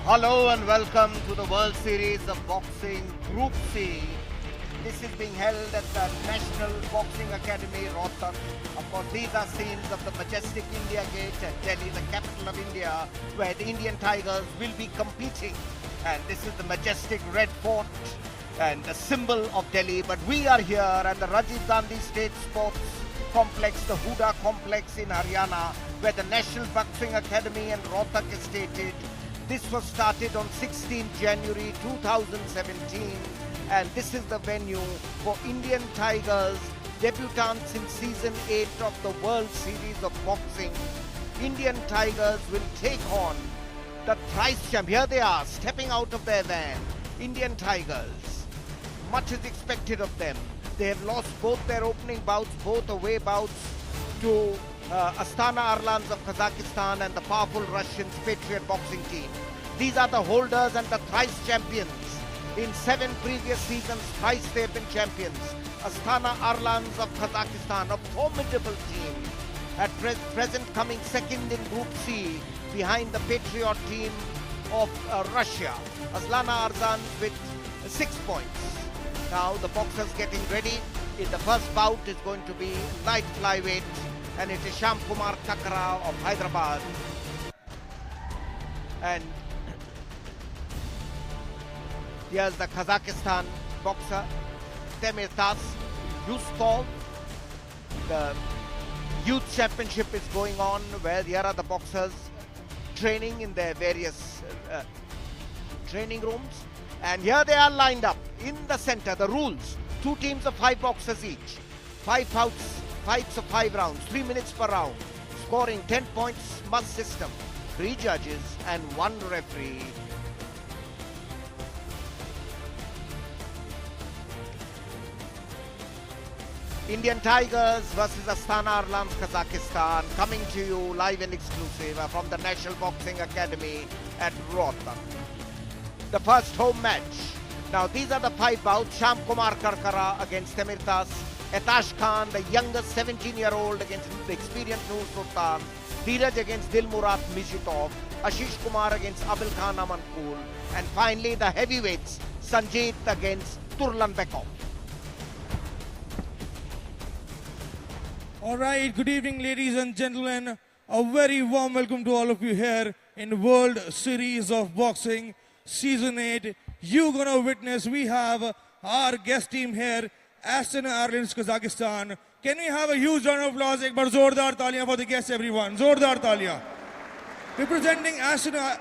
Hello and welcome to the World Series of Boxing Group C. This is being held at the National Boxing Academy, Rohtak. Of course, these are scenes of the majestic India Gate at Delhi, the capital of India, where the Indian Tigers will be competing. And this is the majestic Red Fort and the symbol of Delhi. But we are here at the Rajiv Gandhi State Sports Complex, the Huda Complex in Haryana, where the National Boxing Academy and Rohtak is stated. This was started on 16 January 2017, and this is the venue for Indian Tigers debutants in season 8 of the World Series of Boxing. Indian Tigers will take on the thrice champ. Here they are, stepping out of their van. Indian Tigers. Much is expected of them. They have lost both their opening bouts, both away bouts to Astana Arlans of Kazakhstan and the powerful Russian Patriot boxing team. These are the holders and the thrice champions. In 7 previous seasons, thrice they have been champions. Astana Arlans of Kazakhstan, a formidable team. At present coming second in Group C behind the Patriot team of Russia. Astana Arlans with 6 points. Now the boxers getting ready. In the first bout is going to be light flyweight, and it is Shiamom Kumarom Kakara of Hyderabad. And here's the Kazakhstan boxer, Temirtas Jusupov. The youth championship is going on, where here are the boxers training in their various training rooms. And here they are lined up in the center. The rules: 2 teams of 5 boxers each, 5 fights of 5 rounds, 3 minutes per round, scoring 10 points must system, 3 judges and 1 referee. Indian Tigers versus Astana Arlans, Kazakhstan, coming to you live and exclusive from the National Boxing Academy at Rohtak. The first home match. Now these are the 5 bouts. Shiamom Kumarom Kakara against Temirtas. Ethash Khan, the youngest 17-year-old, against the experienced Nursultан. Dheeraj against Dilmurat Mijitov. Ashishem Kумаром against Абильхан Аманкул. And finally the heavyweights, Санджету against Турланбек. All right, good evening, ladies and gentlemen. A very warm welcome to all of you here in World Series of Boxing Season 8. You're going to witness, we have our guest team here, Astana Arlans, Kazakhstan. Can we have a huge round of applause? Ek bar zordar taliyan for the guests, everyone. Zordar taliyan. Representing Astana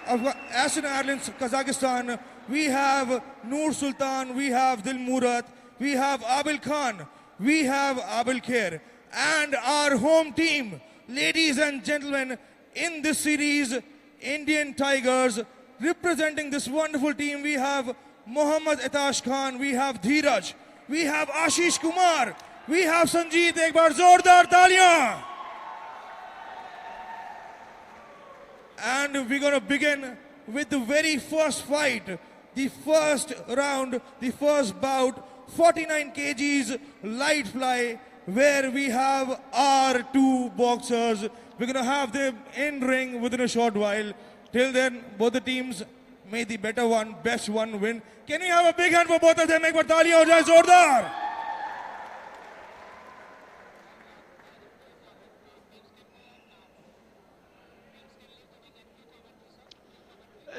Arlans, Kazakhstan, we have Nursultán, we have Dilmurat, we have Abильхан, we have Abilkhair. And our home team, ladies and gentlemen, in this series, Indian Tigers. Representing this wonderful team, we have Mohammad Ethash Khan, we have Dheeraj, we have Ashishem Kумаром, we have Sanjeet. Ek baar zordar taliyan. And we're going to begin with the very first fight, the first round, the first bout, 49 kgs light fly, where we have our 2 boxers. We're going to have them in ring within a short while. Till then, both the teams, may the better one, best one win. Can we have a big hand for both of them? Ek baar taaliyan ho jaye zordar.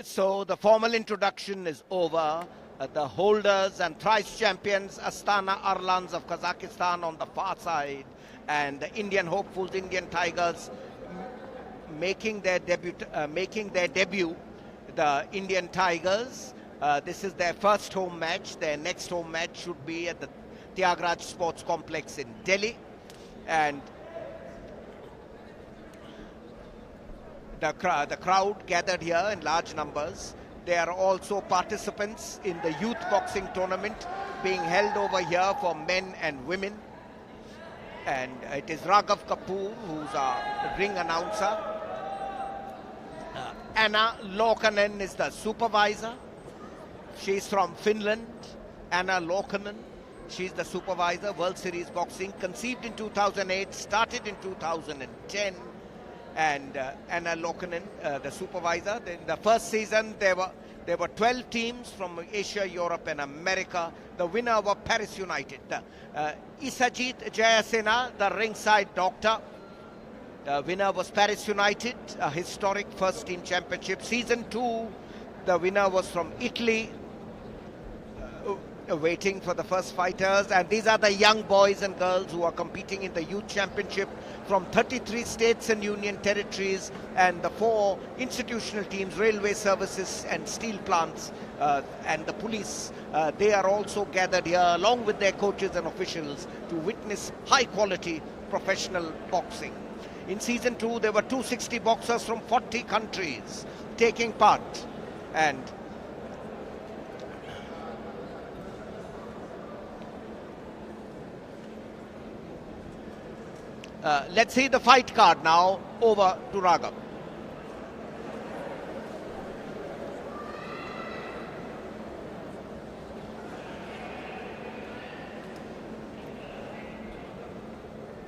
So the formal introduction is over. The holders and thrice champions, Astana Arlans of Kazakhstan on the far side, and the Indian hopefuls, Indian Tigers, making their debut. The Indian Tigers, this is their first home match. Their next home match should be at the Dheeraya Sports Complex in Delhi, and the crowd gathered here in large numbers. They are also participants in the youth boxing tournament being held over here for men and women. And it is Raghav Kapoor who's our ring announcer. Anna Loukanen is the supervisor. She's from Finland. Anna Loukanen. She's the supervisor. World Series Boxing, conceived in 2008, started in 2010. and Anna Lokanen, the supervisor. In the first season, there were 12 teams from Asia, Europe, and America. The winner was Paris United. Isajit Jayasena, the ringside doctor. The winner was Paris United, a historic first team championship. Season 2, the winner was from Italy, waiting for the first fighters. And these are the young boys and girls who are competing in the youth championship from 33 states and union territories, and the 4 institutional teams, railway services and steel plants, and the police. They are also gathered here along with their coaches and officials to witness high quality professional boxing. In season 2, there were 260 boxers from 40 countries taking part. And let's see the fight card now. Over to Raghav.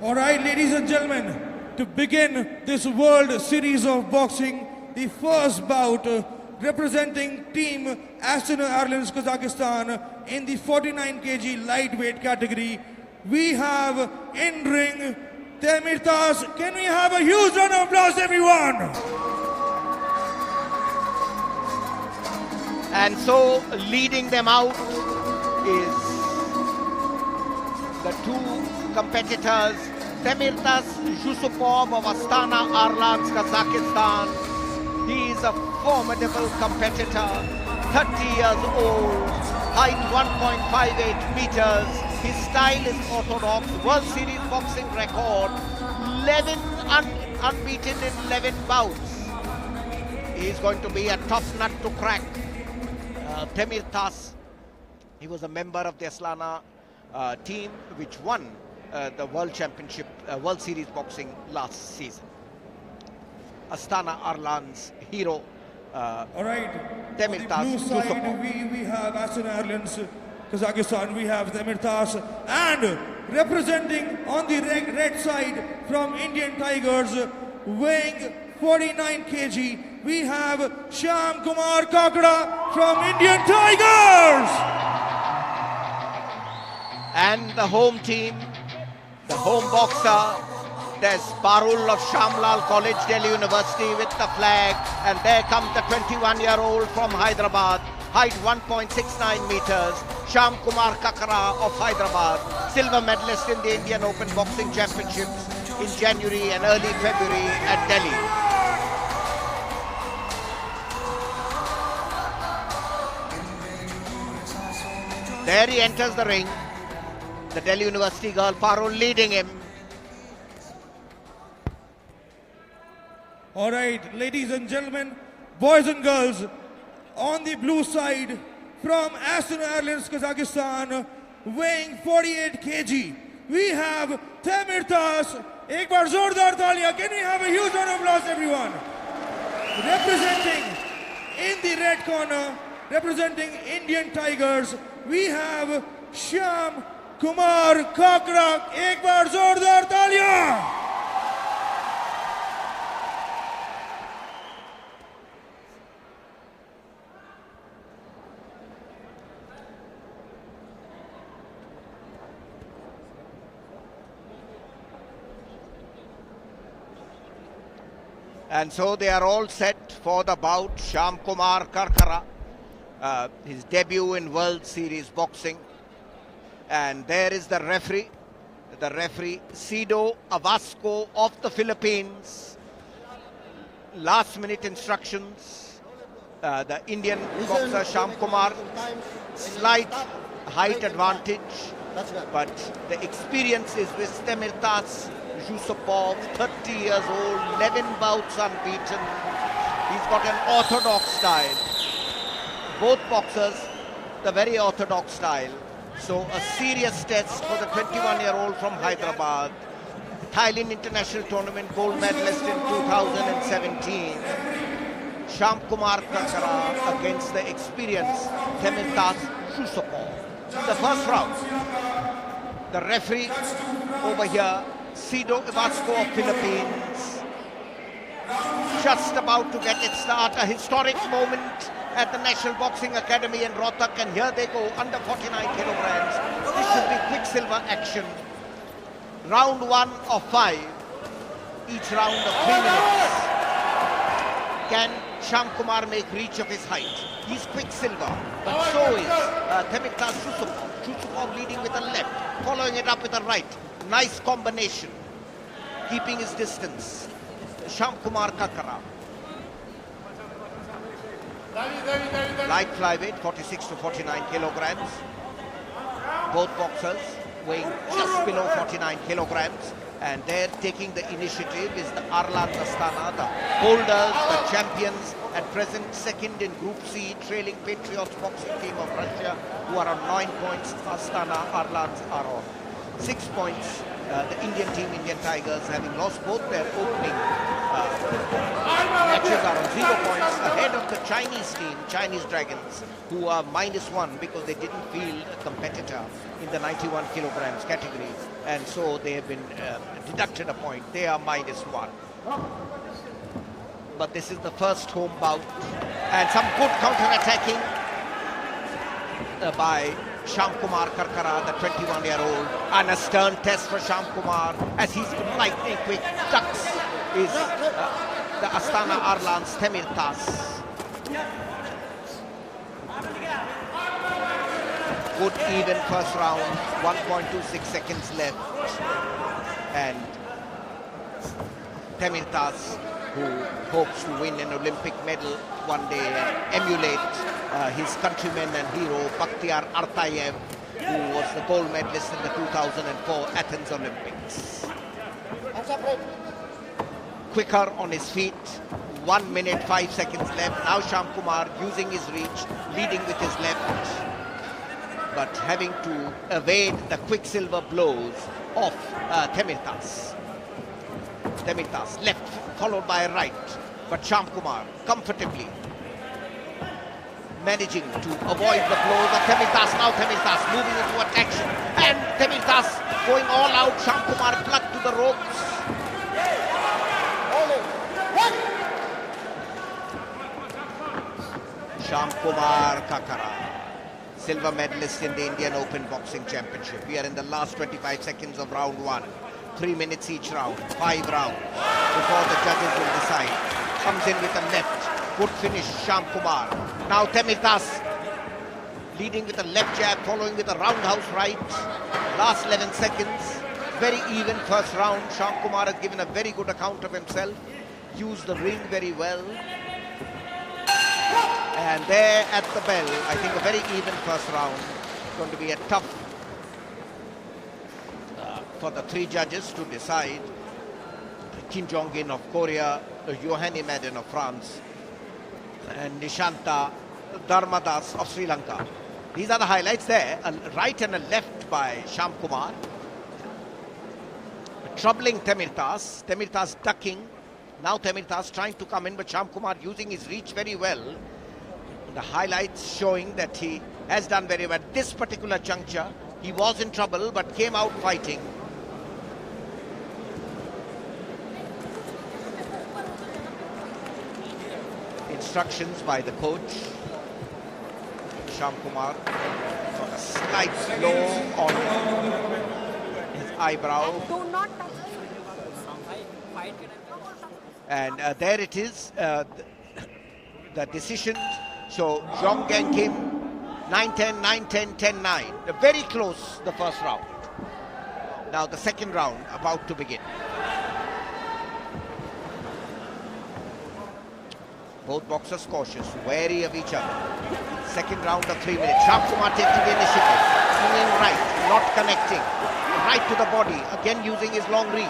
All right, ladies and gentlemen, to begin this World Series of Boxing, the first bout representing team Astana Arlans, Kazakhstan in the 49 kg lightweight category, we have in ring Temirtas. Can we have a huge round of applause, everyone? And so leading them out is the 2 competitors, Temirtas Jusupov of Astana Arlans, Kazakhstan. He is a formidable competitor, 30 years old, height 1.58 meters. His style is orthodox. World Series boxing record, 11 unbeaten in 11 bouts. He is going to be a tough nut to crack. Temirtas, he was a member of the Astana team which won the World Championship, World Series boxing last season. Astana Arlans hero. All right. Temirtas on the blue side, we have Astana Arlans, Kazakhstan. We have Temirtas, and representing on the red side from Indian Tigers, weighing 49 kg, we have Sham Kumar Kakara from Indian Tigers. And the home team, the home boxer, there's Parul of Shamlal College, Delhi University with the flag. And there comes the 21-year-old from Hyderabad, height 1.69 meters, Sham Kumar Kakara of Hyderabad, silver medalist in the Indian Open Boxing Championships in January and early February at Delhi. There he enters the ring. The Delhi University girl, Parul, leading him. All right, ladies and gentlemen, boys and girls, on the blue side from Astana Arlans, Kazakhstan, weighing 48 kg, we have Temirtas. Ek baar zordar taaliyan. Can we have a huge round of applause, everyone? Representing in the red corner, representing Indian Tigers, we have Sham Kumar Kakara. Ek baar zordar taaliyan. And so they are all set for the bout. Sham Kumar Kakara, his debut in World Series boxing. And there is the referee Sido Avasco of the Philippines. Last minute instructions. The Indian boxer Sham Kumar, slight height advantage, but the experience is with Temirtas Jusupov, 30 years old, 11 bouts unbeaten. He's got an orthodox style. Both boxers, the very orthodox style. So a serious test for the 21-year-old from Hyderabad. Thailand International Tournament gold medalist in 2017. Sham Kumar Kakara against the experienced Temirtas Jusupov. The first round. The referee over here, Sido Vasco of Philippines. just about to get its start. A historic moment at the National Boxing Academy in Rohtak, and here they go, under 49 kilograms. This should be quicksilver action. Round 1 of 5, each round of 3 minutes. Can Sham Kumar make reach of his height? He's quicksilver, but so is Temirtas Jusupov. Jusupov leading with a left, following it up with a right. Nice combination, keeping his distance. Sham Kumar Kakara. Light flyweight, 46 to 49 kilograms. Both boxers weighing just below 49 kilograms. And they're taking the initiative is the Arlans Astana, the holders, the champions, at present second in Group C, trailing Patriots boxing team of Russia, who are on 9 points. Astana Arlans are on 6 points. The Indian team, Indian Tigers, having lost both their opening matches, are on 0 points, ahead of the Chinese team, Chinese Dragons, who are -1 because they didn't field a competitor in the 91 kilograms category, and so they have been deducted a point. They are -1. But this is the first home bout, and some good counter-attacking by Sham Kumar Kakara, the 21-year-old, and a stern test for Sham Kumar as he's lightning quick. Ducks is the Astana Arlans Temirtas. Good even first round, 1.26 seconds left, and Temirtas, who hopes to win an Olympic medal one day and emulate his countryman and hero Bakhtiar Artayev, who was the gold medalist in the 2004 Athens Olympics. Quicker on his feet, 1 minute 5 seconds left. Now Sham Kumar using his reach, leading with his left, but having to evade the quicksilver blows of Temirtas. Temirtas left, followed by a right, but Sham Kumar comfortably managing to avoid the blows of Temirtas. Now Temirtas moving into action, and Temirtas going all out. Sham Kumar plugged to the ropes. Sham Kumar Kakara, silver medalist in the Indian Open Boxing Championship. We are in the last 25 seconds of round 1. 3 minutes each round, 5 rounds before the judges will decide. Comes in with a left, good finish, Sham Kumar. Now Temirtas leading with a left jab, following with a roundhouse right. Last 11 seconds, very even first round. Sham Kumar has given a very good account of himself, used the ring very well. And there at the bell, I think a very even first round. It's going to be a tough for the 3 judges to decide. Kim Jong-in of Korea, Yohani Madden of France, and Nishanta Dharmadas of Sri Lanka. These are the highlights there. A right and a left by Sham Kumar. Troubling Temirtas. Temirtas ducking. Now Temirtas trying to come in, but Sham Kumar using his reach very well. The highlights showing that he has done very well. At this particular juncture, he was in trouble, but came out fighting. Instructions by the coach. Sham Kumar got a slight blow on his eyebrow. And there it is, the decision. So Jong Gang Kim, 9-10, 9-10, 10-9. Very close the first round. Now the second round about to begin. Both boxers cautious, wary of each other. Second round of 3 minutes. Sham Kumar taking the initiative. Swinging right, not connecting. Right to the body, again using his long reach.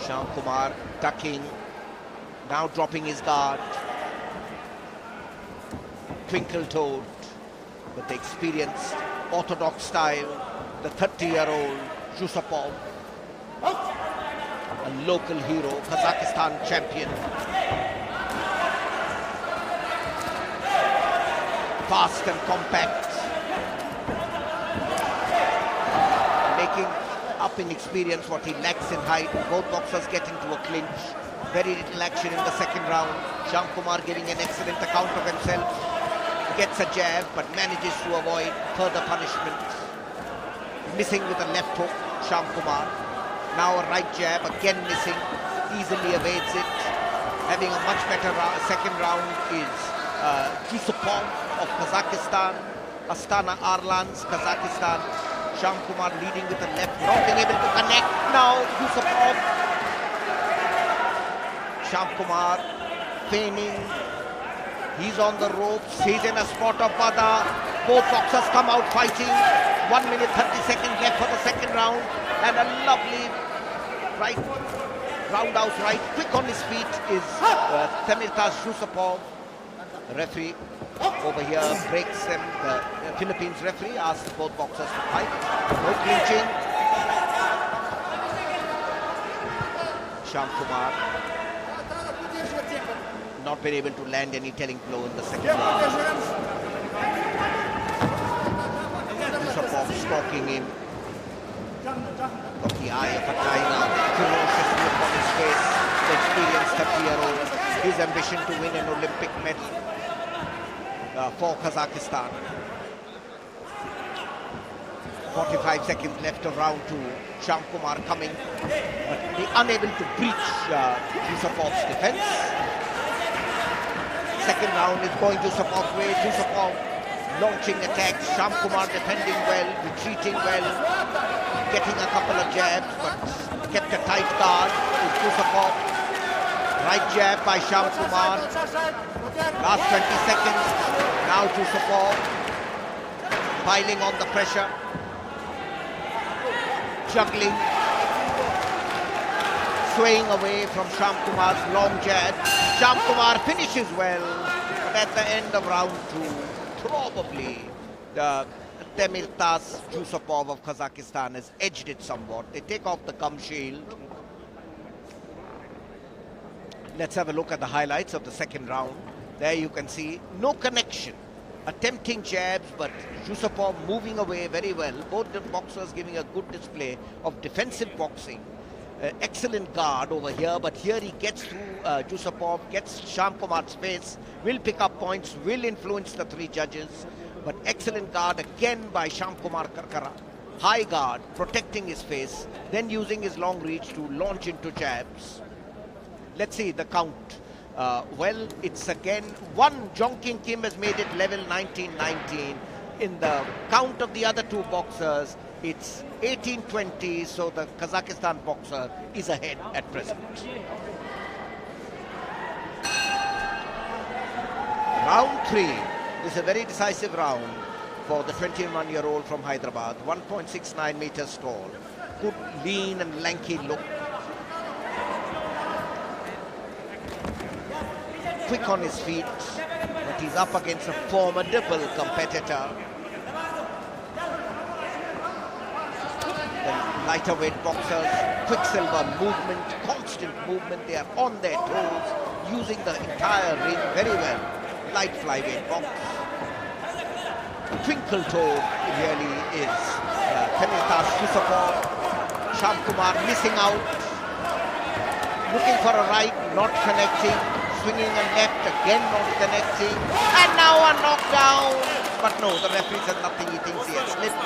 Sham Kumar ducking, now dropping his guard. Twinkle-toed, with the experienced, orthodox style, the 30-year-old Jusupov, a local hero, Kazakhstan champion. Fast and compact, up in experience, what he lacks in height. Both boxers get into a clinch. Very little action in the second round. Sham Kumar giving an excellent account of himself. Gets a jab but manages to avoid further punishment. Missing with a left hook, Sham Kumar. Now a right jab, again missing. Easily evades it. Having a much better second round is Jusupov of Kazakhstan. Astana Arlans, Kazakhstan. Sham Kumar leading with the left, not being able to connect. Now Jusupov. Sham Kumar feigning. He's on the ropes. He's in a spot of bother. Both boxers come out fighting. 1 minute 30 seconds left for the second round. And a lovely right, roundhouse right. Quick on his feet is Temirtas Jusupov. The referee over here breaks them. The Philippines referee asks both boxers to fight. No clinching. Sham Kumar not been able to land any telling blow in the second round. Jusupov stalking him. Got the eye of a tiger. Ferocious look on his face. The experienced 30-year-old. His ambition to win an Olympic medal for Kazakhstan. 45 seconds left of round 2. Sham Kumar coming, but unable to breach Jusupov's defense. Second round is going Jusupov's way. Jusupov launching attacks. Sham Kumar defending well, retreating well, getting a couple of jabs, but kept a tight guard with Jusupov. Right jab by Sham Kumar. Last 20 seconds. Now Jusupov piling on the pressure. Juggling. Swaying away from Sham Kumar's long jab. Sham Kumar finishes well, but at the end of round 2, probably the Temirtas Jusupov of Kazakhstan has edged it somewhat. They take off the gum shield. Let's have a look at the highlights of the second round. There you can see no connection. Attempting jabs, but Jusupov moving away very well. Both the boxers giving a good display of defensive boxing. Excellent guard over here, but here he gets through Jusupov, gets Sham Kumar's face, will pick up points, will influence the three judges. But excellent guard again by Sham Kumar Kakara. High guard, protecting his face, then using his long reach to launch into jabs. Let's see the count. Well, it's again one. Jongking Kim has made it level 19-19. In the count of the other two boxers, it's 18-20, so the Kazakhstan boxer is ahead at present. Round 3. This is a very decisive round for the 21-year-old from Hyderabad. 1.69 meters tall. Good lean and lanky look. Quick on his feet, but he's up against a formidable competitor. The lighter weight boxers, quicksilver movement, constant movement. They are on their toes, using the entire ring very well. Light flyweight box. Twinkle toe really is. Temirtas Jusupov. Sham Kumar missing out. Looking for a right, not connecting. Swinging a left, again not connecting. And now a knockdown. But no, the referee said nothing. He thinks he has slipped.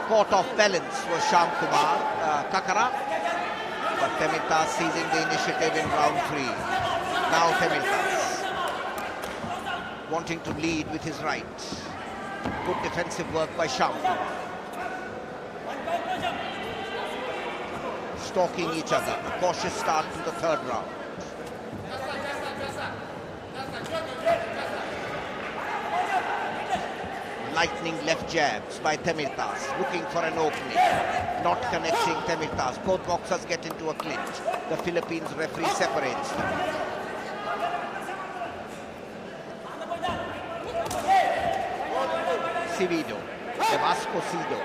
Caught off balance was Sham Kumar Kakara. But Temirtas seizing the initiative in round 3. Now Temirtas wanting to lead with his right. Good defensive work by Sham. Stalking each other. A cautious start to the third round. Lightning left jabs by Temirtas, looking for an opening. Not connecting Temirtas. Both boxers get into a clinch. The Philippines referee separates them. Civido, Evasco Cido.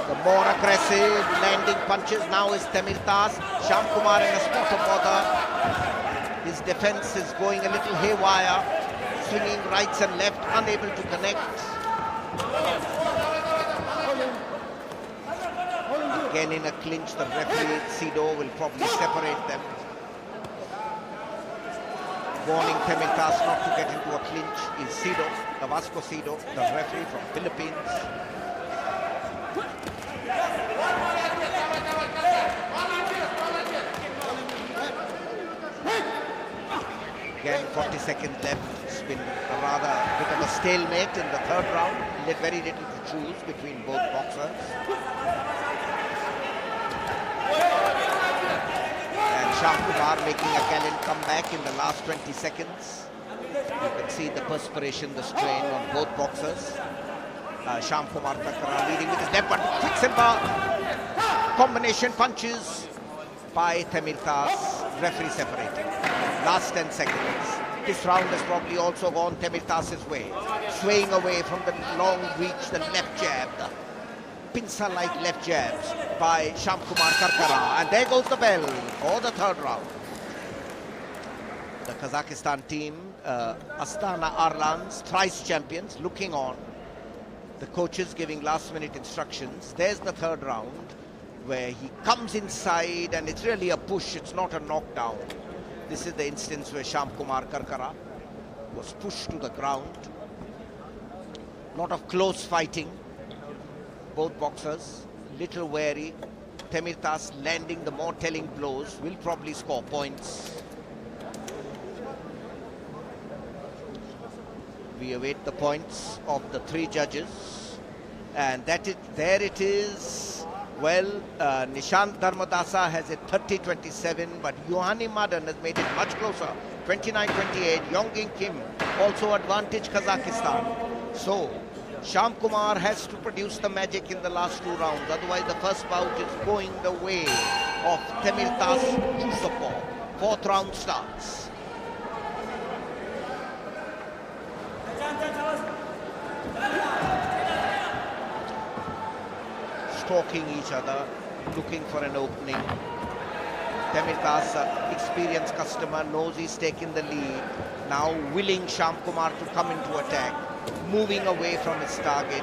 The more aggressive landing punches now is Temirtas. Sham Kumar in a spot of bother. His defense is going a little haywire, swinging rights and left, unable to connect. Again in a clinch, the referee, Sido, will probably separate them. Warning Temirtas not to get into a clinch is Sido, the Vasco Sido, the referee from Philippines. Again, 40 seconds left. It's been a rather bit of a stalemate in the third round. Very little to choose between both boxers. And Sham Kumar making a gallant comeback in the last 20 seconds. You can see the perspiration, the strain on both boxers. Sham Kumar Kakara leading with his left, but quick simple combination punches by Temirtas. Referee separated. Last 10 seconds. This round has probably also gone Temirtas' way. Swaying away from the long reach, the left jab, the pincer-like left jabs by Sham Kumar Kakara. And there goes the bell for the third round. The Kazakhstan team, Astana Arlans, thrice champions, looking on. The coaches giving last-minute instructions. There's the third round, where he comes inside and it's really a push, it's not a knockdown. This is the instance where Sham Kumar Kakara was pushed to the ground. Lot of close fighting. Both boxers, little wary. Temirtas landing the more telling blows, will probably score points. We await the points of the three judges. And there it is. Well, Nishant Dharmadasa has it 30-27, but Yohani Madan has made it much closer, 29-28. Yongging Kim also advantage Kazakhstan. So, Sham Kumar has to produce the magic in the last two rounds. Otherwise, the first bout is going the way of Temirtas Jusupov. Fourth round starts. Stalking each other, looking for an opening. Temirtas, experienced customer, knows he's taken the lead. Now willing Sham Kumar to come into attack, moving away from his target.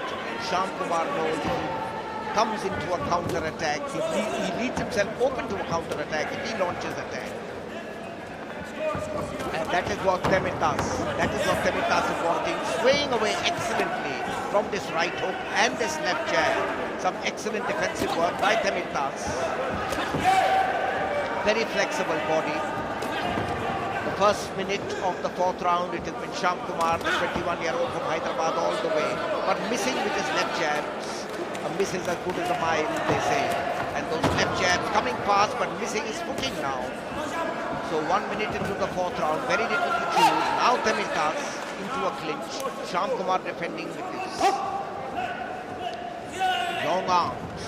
Sham Kumar knows if he comes into a counter-attack, he leaves himself open to a counter-attack if he launches attack. And that is what Temirtas is wanting, swaying away excellently from this right hook and this left jab. Some excellent defensive work by Temirtas. Very flexible body. The first minute of the fourth round, it has been Sham Kumar, the 21-year-old from Hyderabad, all the way, but missing with his left jabs. A miss is as good as a mile, they say. And those left jabs coming fast, but missing his footing now. So 1 minute into the fourth round, very little to choose. Now Temirtas into a clinch. Sham Kumar defending with his long arms.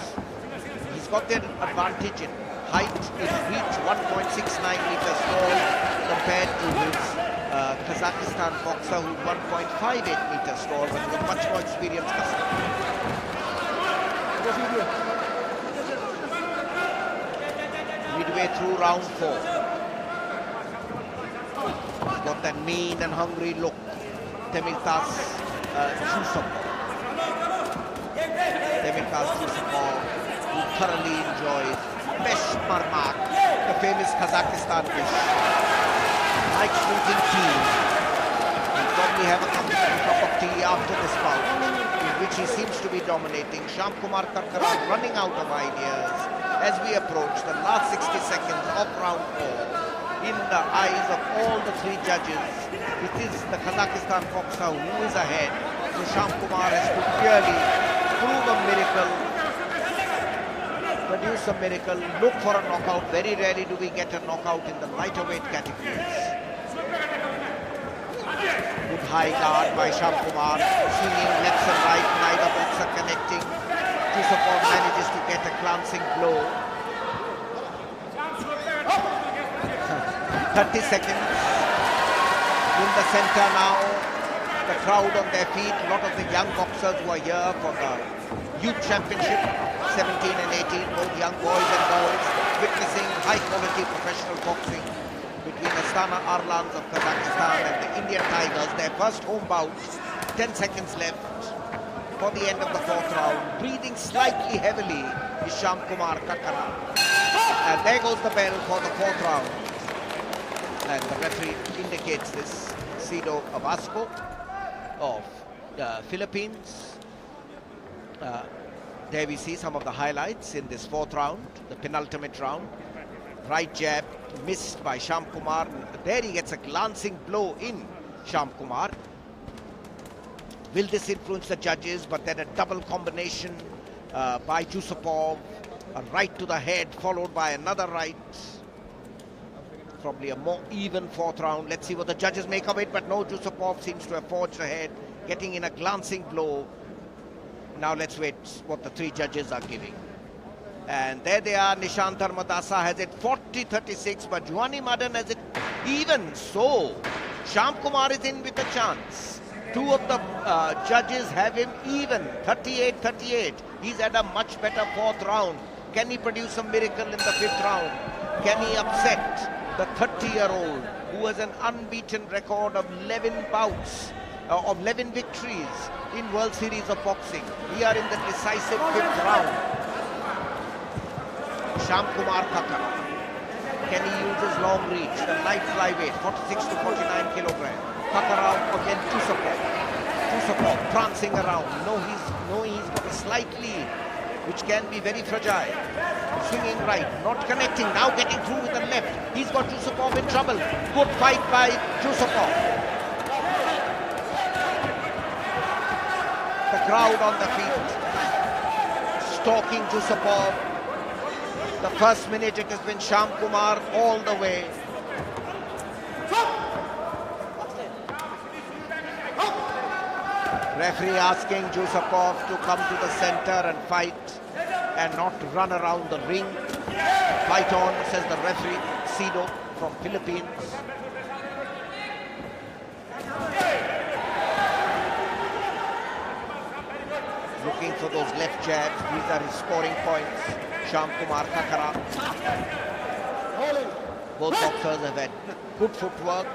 He's got the advantage in height, in reach, 1.69 meters tall compared to his Kazakhstan boxer who's 1.58 meters tall, but with a much more experienced customer. Midway through round 4. He's got that mean and hungry look. Temirtas Jusupov. Temirtas Jusupov, who thoroughly enjoys Besh Marmak, the famous Kazakhstan dish. Likes drinking tea. He'll probably have a cup of tea after this bout, in which he seems to be dominating. Sham Kumar Kakara running out of ideas as we approach the last 60 seconds of round 4. In the eyes of all the three judges, it is the Kazakhstan boxer who is ahead. So Sham Kumar has to clearly prove a miracle, produce a miracle, look for a knockout. Very rarely do we get a knockout in the lighter weight categories. Good high guard by Sham Kumar, swinging left and right, neither boxer connecting. Jusupov manages to get a glancing blow. 30 seconds. In the center now, the crowd on their feet, a lot of the young boxers who are here for the youth championship, 17 and 18, both young boys and girls, witnessing high quality professional boxing between Astana Arlans of Kazakhstan and the Indian Tigers. Their first home bout. 10 seconds left for the end of the fourth round. Breathing slightly heavily is Sham Kumar Kakara. And there goes the bell for the fourth round. And the referee indicates this. Sido Abasco of the Philippines. There we see some of the highlights in this fourth round, the penultimate round. Right jab missed by Sham Kumar. There he gets a glancing blow in Sham Kumar. Will this influence the judges? But then a double combination by Jusupov. A right to the head followed by another right. Probably a more even fourth round. Let's see what the judges make of it. But no, Jusupov seems to have forged ahead, getting in a glancing blow. Now let's wait what the three judges are giving. And there they are. Nishant Dharmadasa has it 40-36, but Juhani Madan has it even. So Sham Kumar is in with a chance. Two of the judges have him even, 38-38. He's had a much better fourth round. Can he produce a miracle in the fifth round? Can he upset the 30-year-old who has an unbeaten record of 11 bouts, of 11 victories in World Series of Boxing? We are in the decisive fifth round. Sham Kumar Kakara. Can he use his long reach, the light flyweight, 46 to 49 kilograms? Kakara against Jusupov. Jusupov prancing around. Knowing he's got a slight lead, which can be very fragile. Swinging right, not connecting, now getting through with the left. He's got Jusupov in trouble. Good fight by Jusupov. The crowd on the feet, stalking Jusupov. The first minute it has been Sham Kumar all the way. Referee asking Jusupov to come to the center and fight and not run around the ring. Fight on, says the referee, Sido from Philippines. Looking for those left jabs. These are his scoring points. Sham Kumar Kakara. Both boxers have had good footwork,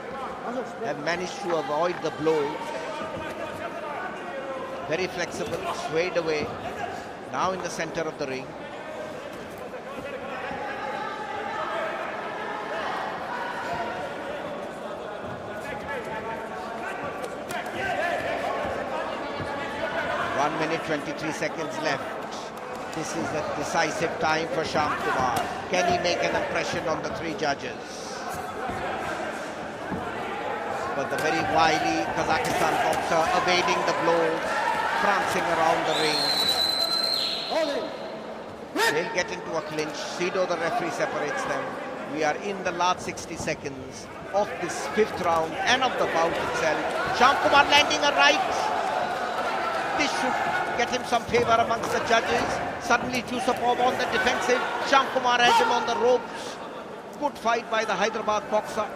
have managed to avoid the blows. Very flexible, swayed away. Now in the center of the ring. One minute, 23 seconds left. This is a decisive time for Sham Kumar. Can he make an impression on the three judges? But the very wily Kazakhstan boxer evading the blows, prancing around the ring. They'll get into a clinch. Sido, the referee, separates them. We are in the last 60 seconds of this fifth round and of the bout itself. Sham Kumar landing a right. This should get him some favor amongst the judges. Suddenly Jusupov on the defensive. Sham Kumar has him on the ropes. Good fight by the Hyderabad boxer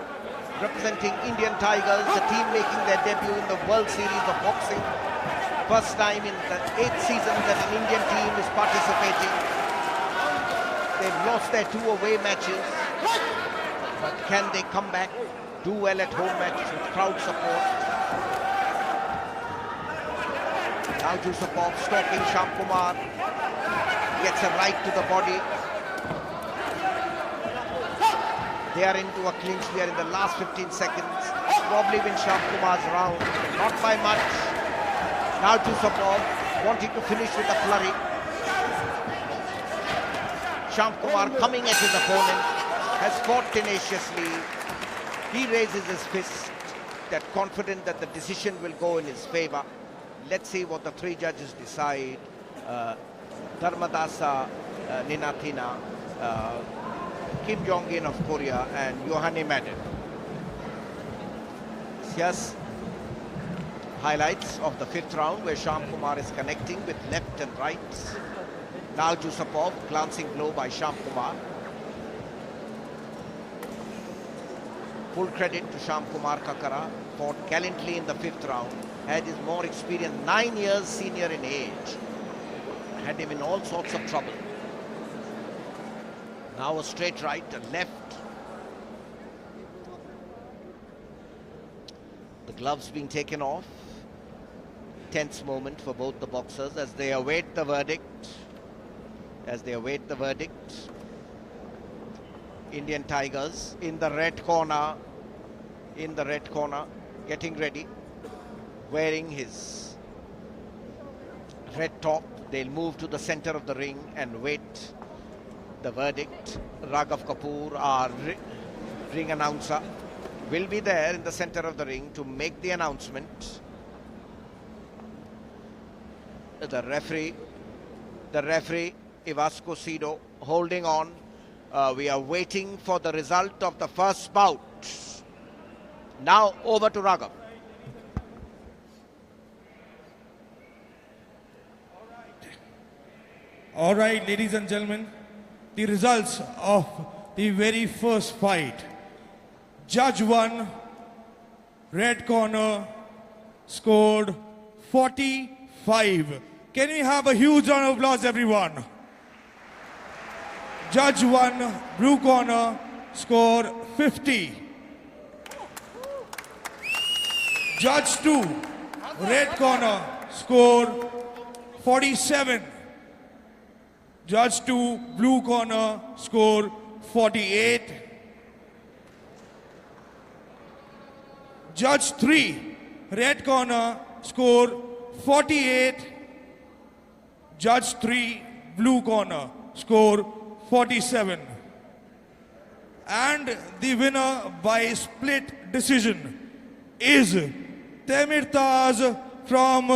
representing Indian Tigers, the team making their debut in the World Series of Boxing. First time in the 8th season that an Indian team is participating. They've lost their 2 away matches. But can they come back, do well at home match with crowd support? Now Jusupov stalking Sham Kumar. Gets a right to the body. They are into a clinch. We are in the last 15 seconds. Probably win Sham Kumar's round. Not by much. Now Jusupov wanting to finish with a flurry. Sham Kumar coming at his opponent. Has fought tenaciously. He raises his fist. That confident that the decision will go in his favor. Let's see what the three judges decide. Dharmadasa Ninathina, Kim Jong-in of Korea, and Juhani Madan. Here's highlights of the fifth round where Sham Kumar is connecting with left and right. Now Jusupov, glancing blow by Sham Kumar. Full credit to Sham Kumar Kakara, fought gallantly in the fifth round, had his more experience, 9 years senior in age, had him in all sorts of trouble. Now a straight right, a left. Gloves being taken off. Tense moment for both the boxers as they await the verdict. Indian Tigers in the red corner. Getting ready. Wearing his red top. They'll move to the center of the ring and wait the verdict. Raghav Kapoor, our ring announcer, will be there in the center of the ring to make the announcement. The referee, Ivasco Sido, holding on. We are waiting for the result of the first bout. Now over to Raghav. All right, ladies and gentlemen, the results of the very first fight. Judge 1, red corner, scored 45. Can we have a huge round of applause, everyone? Judge 1, blue corner, scored 50. Judge 2, red corner, scored 47. Judge 2, blue corner, score 48. Judge 3, red corner, score 48. Judge 3, blue corner, score 47. And the winner by split decision is Temirtas from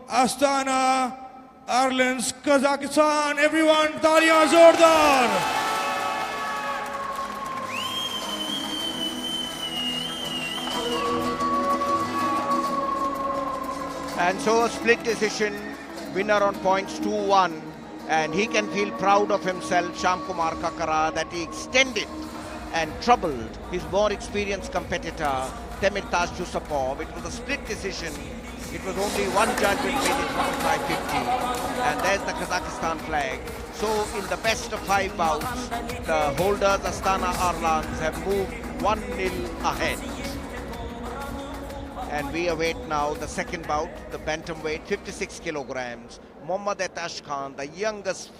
Astana Arlans, Kazakhstan. Everyone, taaliyan zordar. And so a split decision, winner on points 2-1, and he can feel proud of himself, Shiamom Kumarom Kakara, that he extended and troubled his more experienced competitor, Temirtas Jusupov. It was a split decision. It was only one judge which made it 45-50. And there's the Kazakhstan flag. So in the best of 5 bouts, the holders Astana Arlans have moved 1-0 ahead. And we await now the second bout, the bantamweight, 56 kilograms. Mohammad Ethash Khan, the youngest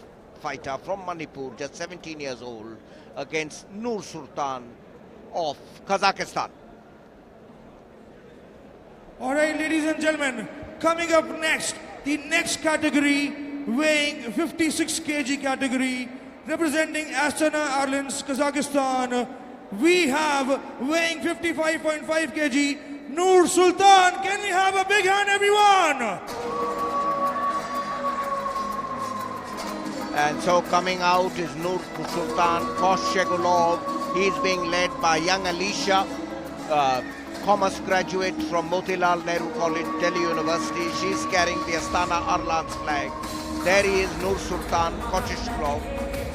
fighter from Manipur, just 17 years old, against Nursultan of Kazakhstan. All right, ladies and gentlemen, coming up next, the next category, weighing 56 kg category, representing Astana Arlans, Kazakhstan, we have weighing 55.5 kg, Nursultan. Can we have a big hand, everyone? And so coming out is Nursultan Kощегулов. He's being led by young Alicia, commerce graduate from Motilal Nehru College, Delhi University. She's carrying the Astana Arlans flag. There he is, Nursultan Kощegulov,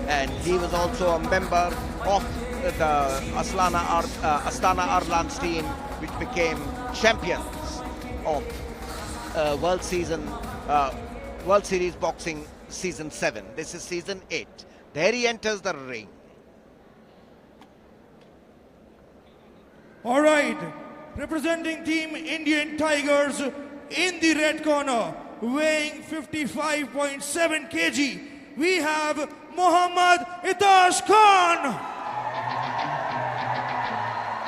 and he was also a member of the Astana Arlans team, which became champions of World Series Boxing Season 7. This is Season 8. There he enters the ring. All right, representing Team Indian Tigers in the red corner, weighing 55.7 kg, we have Mohammad Ethash Khan.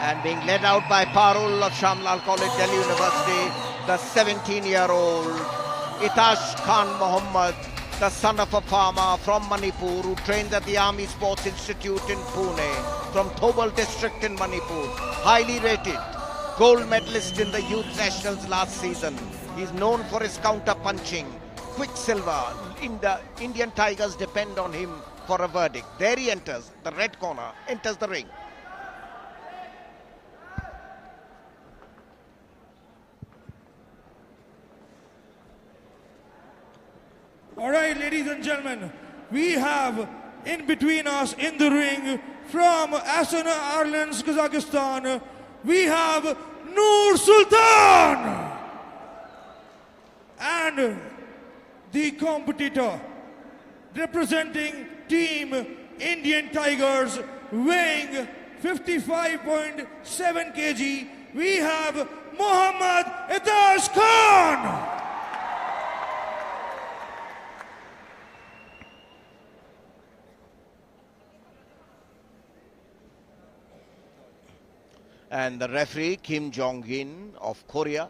And being led out by Parul of Shamlal College, Delhi University, the 17-year-old Ethash Khan Muhammad, the son of a farmer from Manipur who trains at the Army Sports Institute in Pune, from Thobal district in Manipur, highly rated, gold medalist in the Youth Nationals last season. He's known for his counter-punching, quicksilver. The Indian Tigers depend on him for a verdict. There he enters, the red corner, enters the ring. All right, ladies and gentlemen, we have in between us in the ring from Astana Arlans, Kazakhstan, we have Nursultan. And the competitor representing Team Indian Tigers, weighing 55.7 kg, we have Muhammad Ethash Khan. And the referee Kim Jong-in of Korea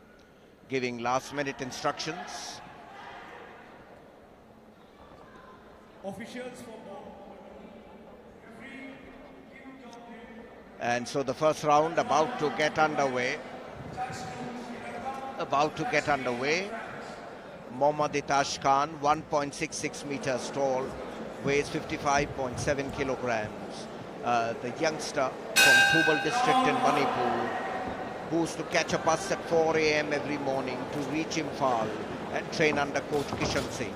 giving last-minute instructions. Officials and so the first round about to get underway. Mohammad Ethash Khan, 1.66 meters tall, weighs 55.7 kilograms. The youngster from Thubal district in Manipur, who used to catch a bus at 4 a.m. every morning to reach Imphal and train under coach Kishan Singh.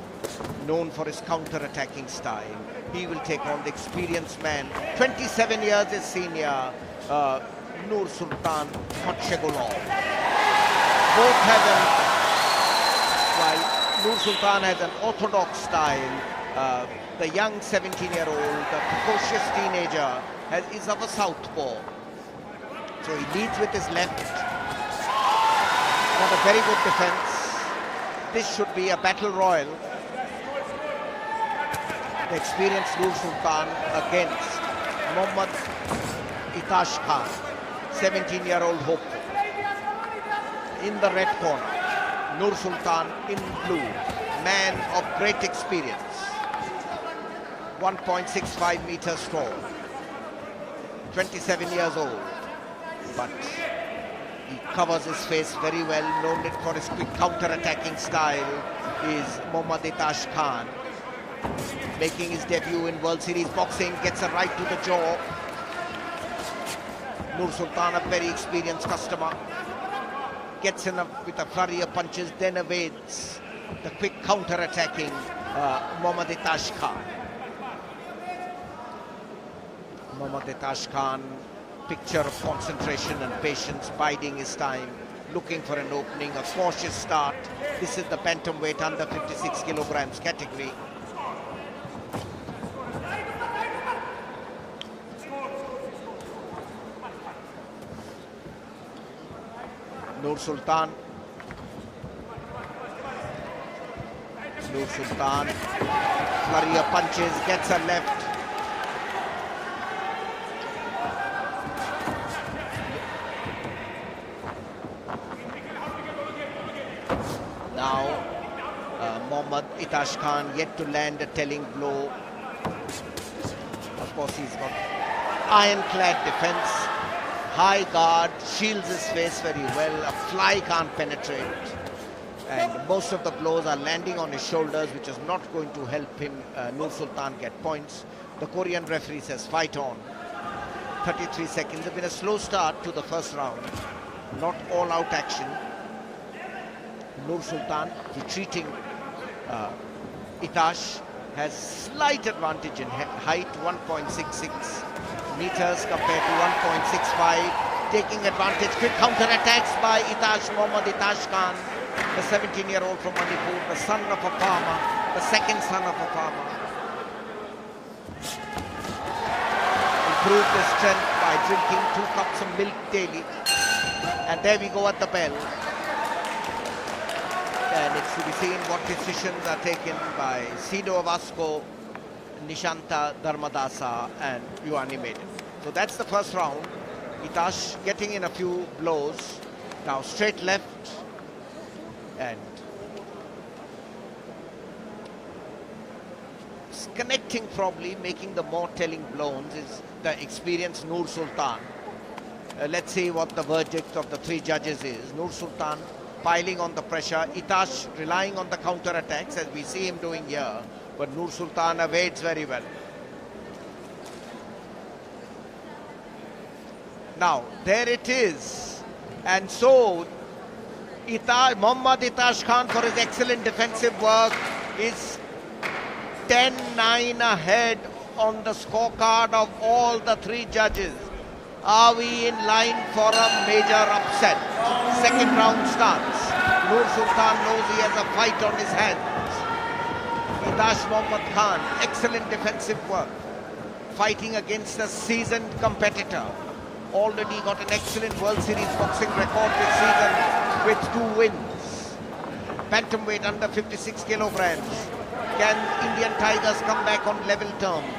Known for his counter-attacking style, he will take on the experienced man, 27 years his senior, Nursultan Kощегулов. Both have while Nursultan has an orthodox style, the young 17-year-old, the precocious teenager, is of a southpaw. So he leads with his left. Got a very good defense. This should be a battle royal. The experienced Nursultan against Mohammad Ethash Khan, 17-year-old hopeful. In the red corner, Nursultan in blue, man of great experience. 1.65 meters tall, 27 years old, but he covers his face very well, known for his quick counter-attacking style, is Mohammad Ethash Khan. Making his debut in World Series boxing, gets a right to the jaw. Nursultan, a very experienced customer, gets in with a flurry of punches, then evades the quick counter-attacking Mohammad Ethash Khan. Mohammad Ethash Khan, picture of concentration and patience, biding his time, looking for an opening, a cautious start. This is the bantamweight under 56 kilograms category. Nursultan, flurry of punches, gets a left. Now, Mohammad Ethash Khan yet to land a telling blow. Of course, he's got ironclad defense, high guard, shields his face very well, a fly can't penetrate. And most of the blows are landing on his shoulders, which is not going to help him, Nursultan, get points. The Korean referee says fight on. 33 seconds. It's been a slow start to the first round. Not all-out action. Nursultan retreating. Ethash has slight advantage in height, 1.66 meters compared to 1.65. Taking advantage, quick counter-attacks by Mohammad Ethash Khan, the 17-year-old from Manipur, the son of a farmer, the second son of a farmer. Improved his strength by drinking 2 cups of milk daily. And there we go at the bell. And it's to be seen what decisions are taken by Sido Vasco, Nishanta Dharmadasa and Yuani Maiden. So that's the first round. Ethash getting in a few blows. Now straight left and connecting, probably making the more telling blows is the experienced Nursultan. Let's see what the verdict of the 3 judges is. Nursultan piling on the pressure, Ethash relying on the counter-attacks as we see him doing here, but Nursultan evades very well. Now, there it is. And so, Mohammad Ethash Khan, for his excellent defensive work, is 10-9 ahead on the scorecard of all the 3 judges. Are we in line for a major upset? Second round starts. Nursultan knows he has a fight on his hands. Ethash Mohammad Khan, excellent defensive work, fighting against a seasoned competitor. already got an excellent World Series boxing record this season with 2 wins. Bantamweight under 56 kilograms. Can Indian Tigers come back on level terms?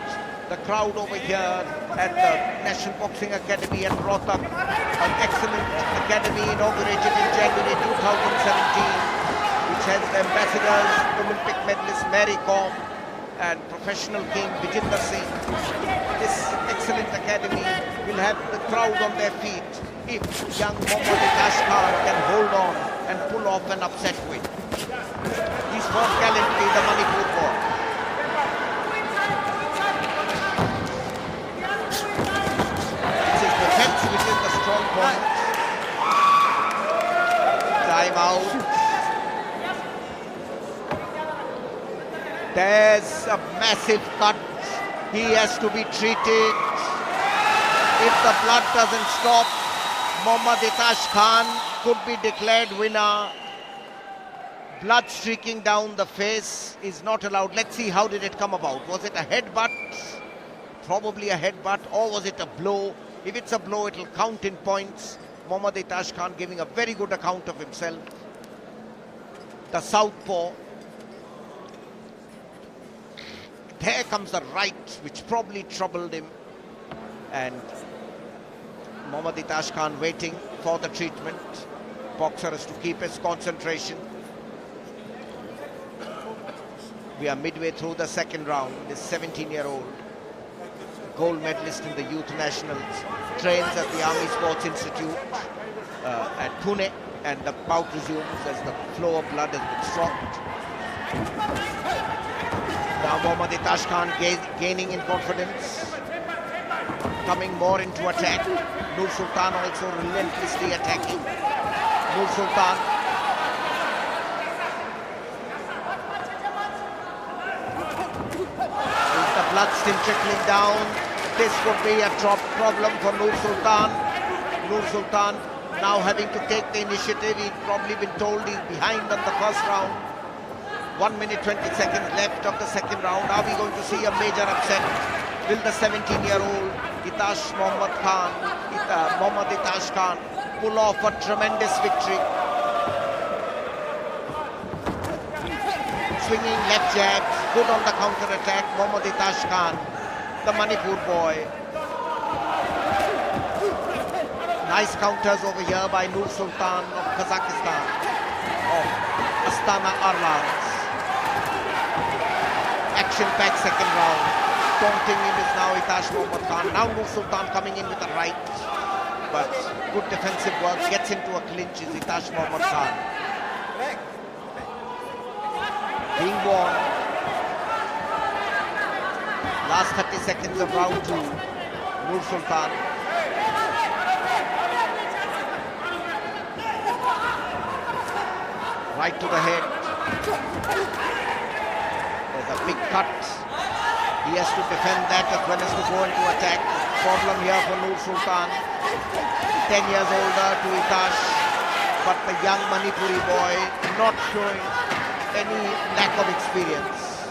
The crowd over here at the National Boxing Academy at Rohtak, an excellent academy inaugurated in January 2017, which has the ambassadors, Olympic medalist Mary Kom and professional king Vijender Singh. This excellent academy will have the crowd on their feet if young Ethash Khan can hold on and pull off an upset win. He's fought gallantly the Manipur boy. It's his defense which is the strong point. Time out. There's a massive cut. He has to be treated. If the blood doesn't stop, Ethash Khan could be declared winner. Blood streaking down the face is not allowed. Let's see, how did it come about? Was it a headbutt? Probably a headbutt. Or was it a blow? If it's a blow, it'll count in points. Ethash Khan giving a very good account of himself. The southpaw. There comes the right, which probably troubled him. And Ethash Khan waiting for the treatment. Boxer has to keep his concentration. We are midway through the second round. This 17-year-old gold medalist in the youth nationals trains at the Army Sports Institute at Pune, and the bout resumes as the flow of blood has been stopped. Now Ethash Khan gaining in confidence, coming more into attack. Nursultan also relentlessly attacking. Nursultan. Is the blood still trickling down? This would be a problem for Nursultan. Nursultan now having to take the initiative. He's probably been told he's behind on the first round. 1 minute 20 seconds left of the second round. Are we going to see a major upset? Will the 17-year-old Ethash Khan pull off a tremendous victory? Swinging left jabs, good on the counter-attack. Ethash Khan, the Manipur boy. Nice counters over here by Nursultan of Kazakhstan, of Astana Arlans. Action-packed second round. Taunting him is now Ethash Khan. Now Nursultan coming in with a right, but good defensive work. Gets into a clinch is Ethash Khan. Being born. Last 30 seconds of round 2. Nursultan. Right to the head. There's a big cut. He has to defend that as well as to go into attack. Problem here for Nursultan. 10 years older to Ethash, but the young Manipuri boy not showing any lack of experience.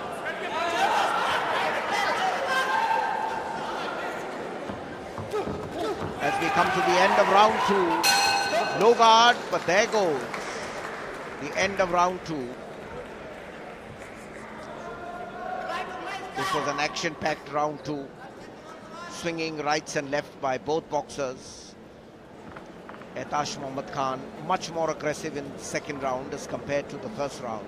As we come to the end of round 2, no guard, but there goes the end of round 2. This was an action-packed round 2, swinging rights and left by both boxers. Ethash Khan much more aggressive in the second round as compared to the first round.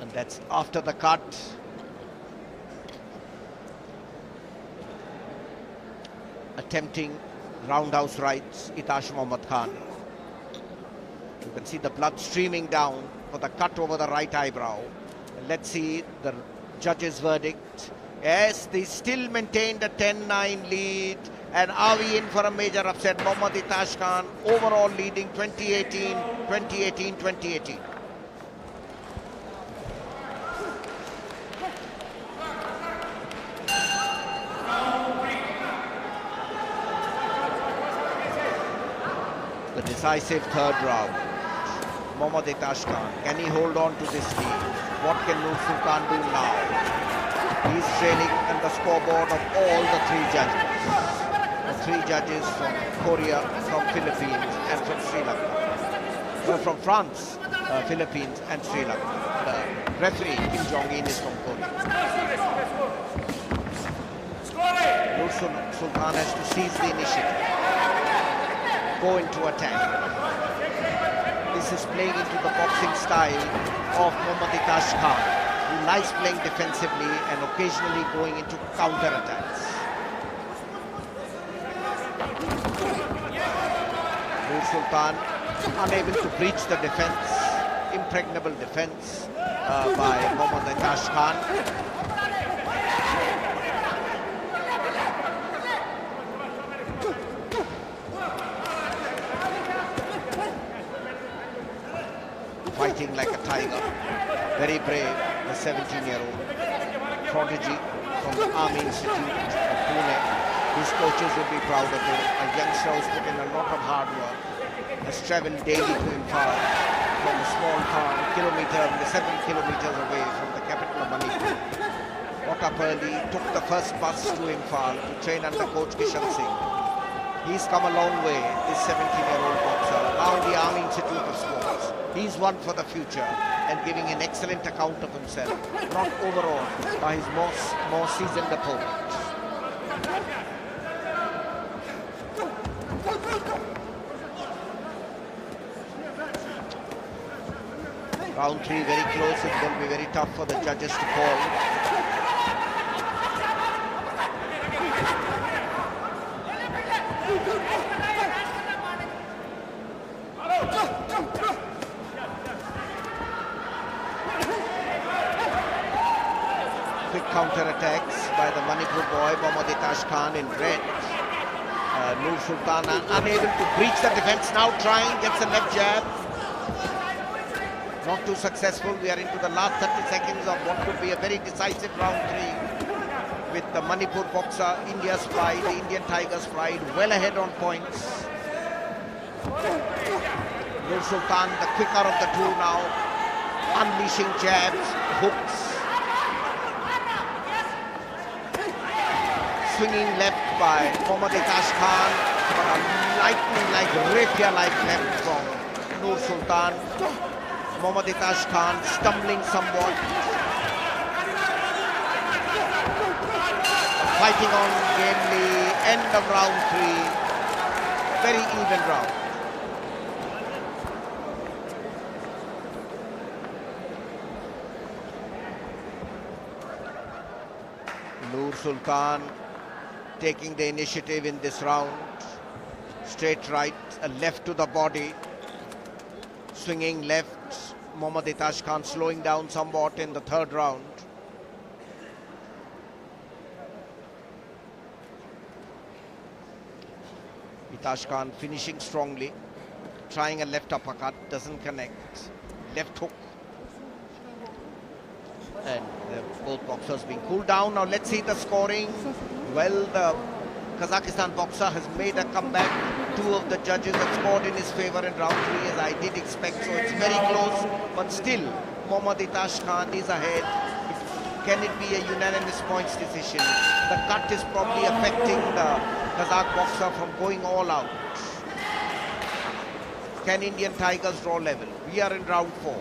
And that's after the cut. Attempting roundhouse rights, Ethash Khan. You can see the blood streaming down for the cut over the right eyebrow. Let's see the judge's verdict. Yes, they still maintained a 10-9 lead. And are we in for a major upset? Ethash Khan overall leading 2018, 2018, 2018. The decisive third round. Etacha Khan. Can he hold on to this lead? What can Nursultan do now? He's trailing on the scoreboard of all the three judges. The three judges from Korea, from Philippines and from Sri Lanka. From France, Philippines and Sri Lanka. The referee, Kim Jong-in, is from Korea. Nursultan has to seize the initiative. Go into attack. This is playing into the boxing style of Etacha Khan, who likes playing defensively and occasionally going into counter-attacks. Nursultan unable to breach the defense, impregnable defense by Etacha Khan. Fighting like a tiger, very brave, the 17-year-old prodigy from the Army Institute of Pune. His coaches will be proud of him. A youngster who's put in a lot of hard work, has travelled daily to Imphal from a small town, 7 kilometers away from the capital of Manipur. Got up early, took the first bus to Imphal to train under Coach Kishan Singh. He's come a long way, this 17-year-old boxer, now in the Army Institute of Sports. He's one for the future and giving an excellent account of himself, not overall by his more seasoned opponent. Round 3 very close, it's going to be very tough for the judges to call. Quick counter-attacks by the Manipur boy, Etacha Khan in red. Nursultan unable to breach the defense, now trying, gets a left jab. Not too successful. We are into the last 30 seconds of what could be a very decisive round 3 with the Manipur boxer, India's pride, the Indian Tigers' pride, well ahead on points. Nursultan, the quicker of the two now, unleashing jabs, hooks. Swinging left by Etacha Khan, but a lightning-like, rapier-like left from Nursultan. Etacha Khan stumbling somewhat. Fighting on gamely, end of round 3. Very even round. Nursultan taking the initiative in this round. Straight right, a left to the body. Swinging left. Etacha Khan slowing down somewhat in the third round. Etacha Khan finishing strongly. Trying a left uppercut, doesn't connect. Left hook. And both boxers being cooled down. Now let's see the scoring. Well, the Kazakhstan boxer has made a comeback. 2 of the judges have scored in his favor in round 3, as I did expect, so it's very close. But still, Etacha Khan is ahead. Can it be a unanimous points decision? The cut is probably affecting the Kazakh boxer from going all out. Can Indian Tigers draw level? We are in round 4.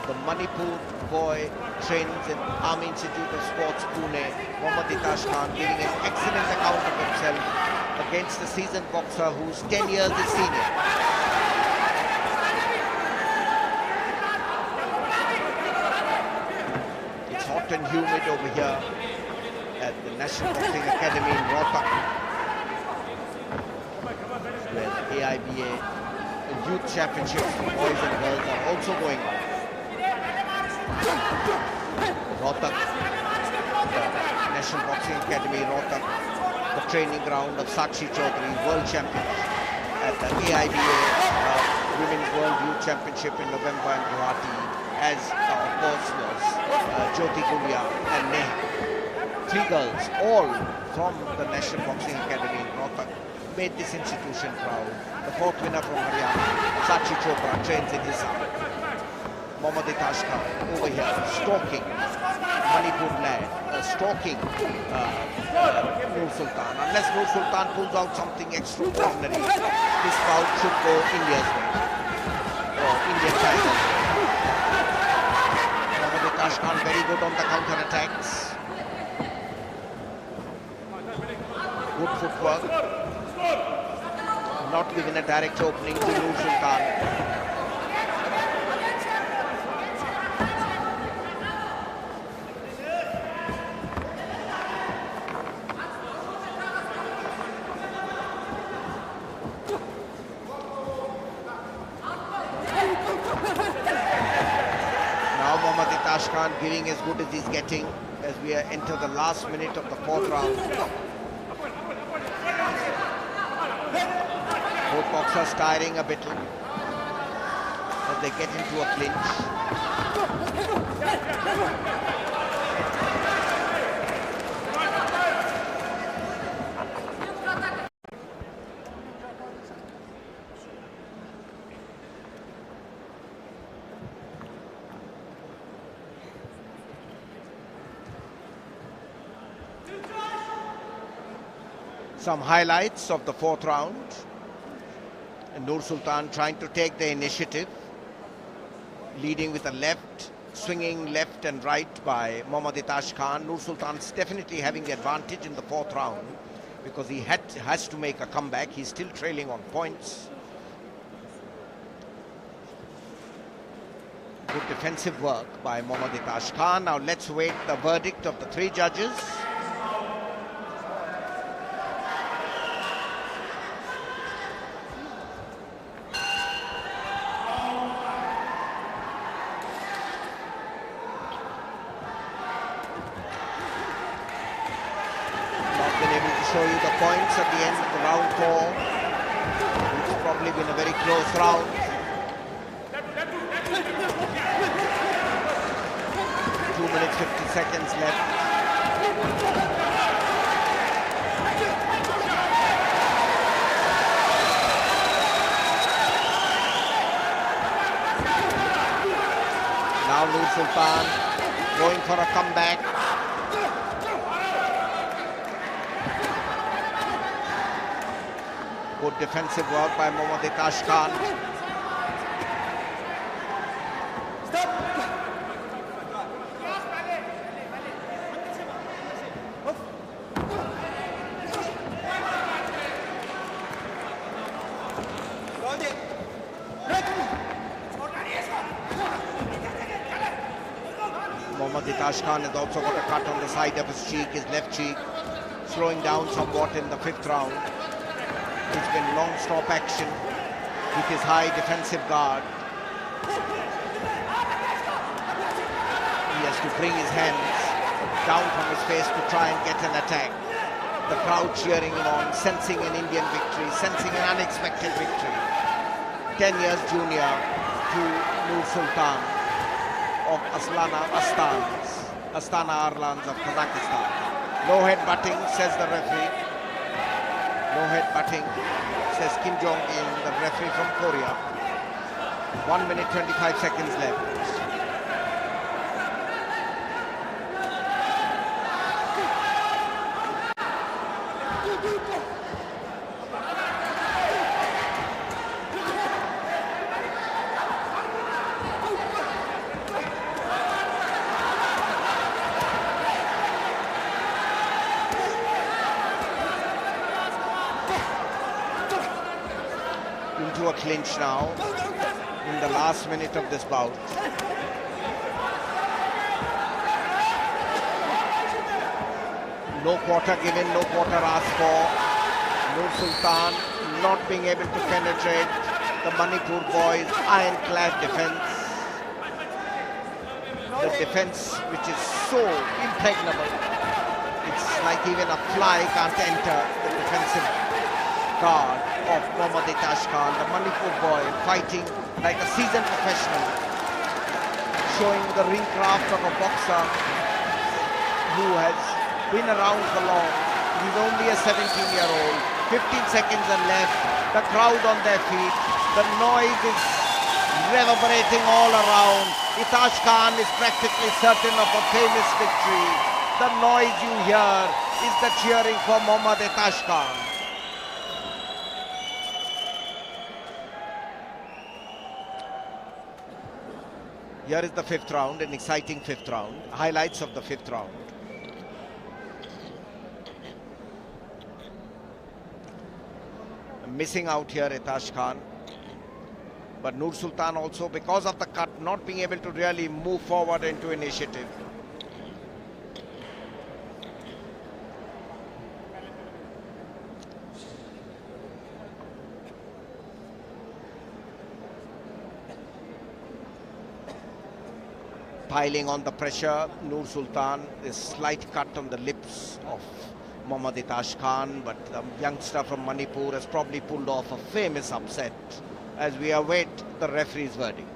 The Manipur boy trains in Army Institute of Sports, Pune. Etacha Khan giving an excellent account of himself against the seasoned boxer who's 10 years his senior. It's hot and humid over here at the National Boxing Academy in Rohtak, where the AIBA Youth Championships for boys and girls are also going on. Rohtak, the National Boxing Academy, Rohtak, the training ground of Sakshi Chaudhary, world champion at the AIBA Women's World Youth Championship in November in Guwahati, as of course was Jyoti Gulia and Neha. 3 girls, all from the National Boxing Academy in Rohtak. made this institution proud. The fourth winner from Haryana, Sachi Chopra, trains in his house. Mohammad Ethash Khan over here, stalking Manipur lad, stalking Nursultan. Unless Nursultan pulls out something extraordinary, this bout should go India's way. Indian title. Mohammad Ethash Khan very good on the counter-attacks. Good footwork. Not given a direct opening to Nursultan. Now Mohammad Ethash Khan giving as good as he's getting as we enter the last minute of the fourth round. Both boxers tiring a bit as they get into a clinch. Some highlights of the fourth round. Nursultan trying to take the initiative, leading with a left, swinging left and right by Mohammad Ethash Khan. Nursultan's definitely having the advantage in the fourth round because he has to make a comeback. He's still trailing on points. Good defensive work by Mohammad Ethash Khan. Now let's wait the verdict of the three judges. Show you the points at the end of the round four. It's probably been a very close round. Two minutes, 50 seconds left. Now Nursultan going for a comeback. Good defensive work by Mohammad Ethash Khan. Mohammad Ethash Khan has also got a cut on the side of his cheek, his left cheek, slowing down somewhat in the fifth round. It's been long-stop action with his high defensive guard. He has to bring his hands down from his face to try and get an attack. The crowd cheering him on, sensing an Indian victory, sensing an unexpected victory. 10 years junior to Nursultan of Astana Arlans of Kazakhstan. No headbutting, says the referee. No headbutting, says Kim Jong-in, the referee from Korea. 1 minute, 25 seconds left. Into a clinch now in the last minute of this bout. No quarter given, no quarter asked for. Nursultan not being able to penetrate the Manipur boys' ironclad defense. The defense which is so impregnable. It's like even a fly can't enter the defensive guard of Mohammad Ethash Khan, the Manipur boy fighting like a seasoned professional, showing the ring craft of a boxer who has been around for long. He's only a 17-year-old, 15 seconds are left. The crowd on their feet. The noise is reverberating all around. Ethash Khan is practically certain of a famous victory. The noise you hear is the cheering for Mohammad Ethash Khan. Here is the fifth round, an exciting fifth round. Highlights of the fifth round. Missing out here Ethash Khan. But Nursultan also, because of the cut, not being able to really move forward into initiative. Piling on the pressure, Nursultan, a slight cut on the lips of Mohammad Ethash Khan, but the youngster from Manipur has probably pulled off a famous upset as we await the referee's verdict.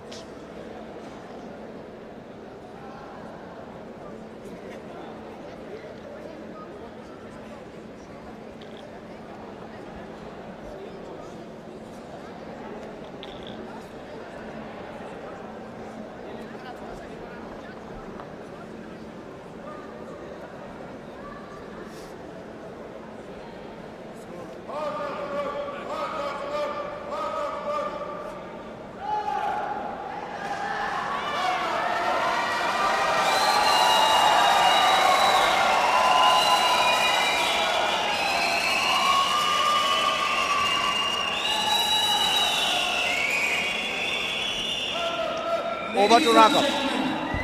Over to Raghav.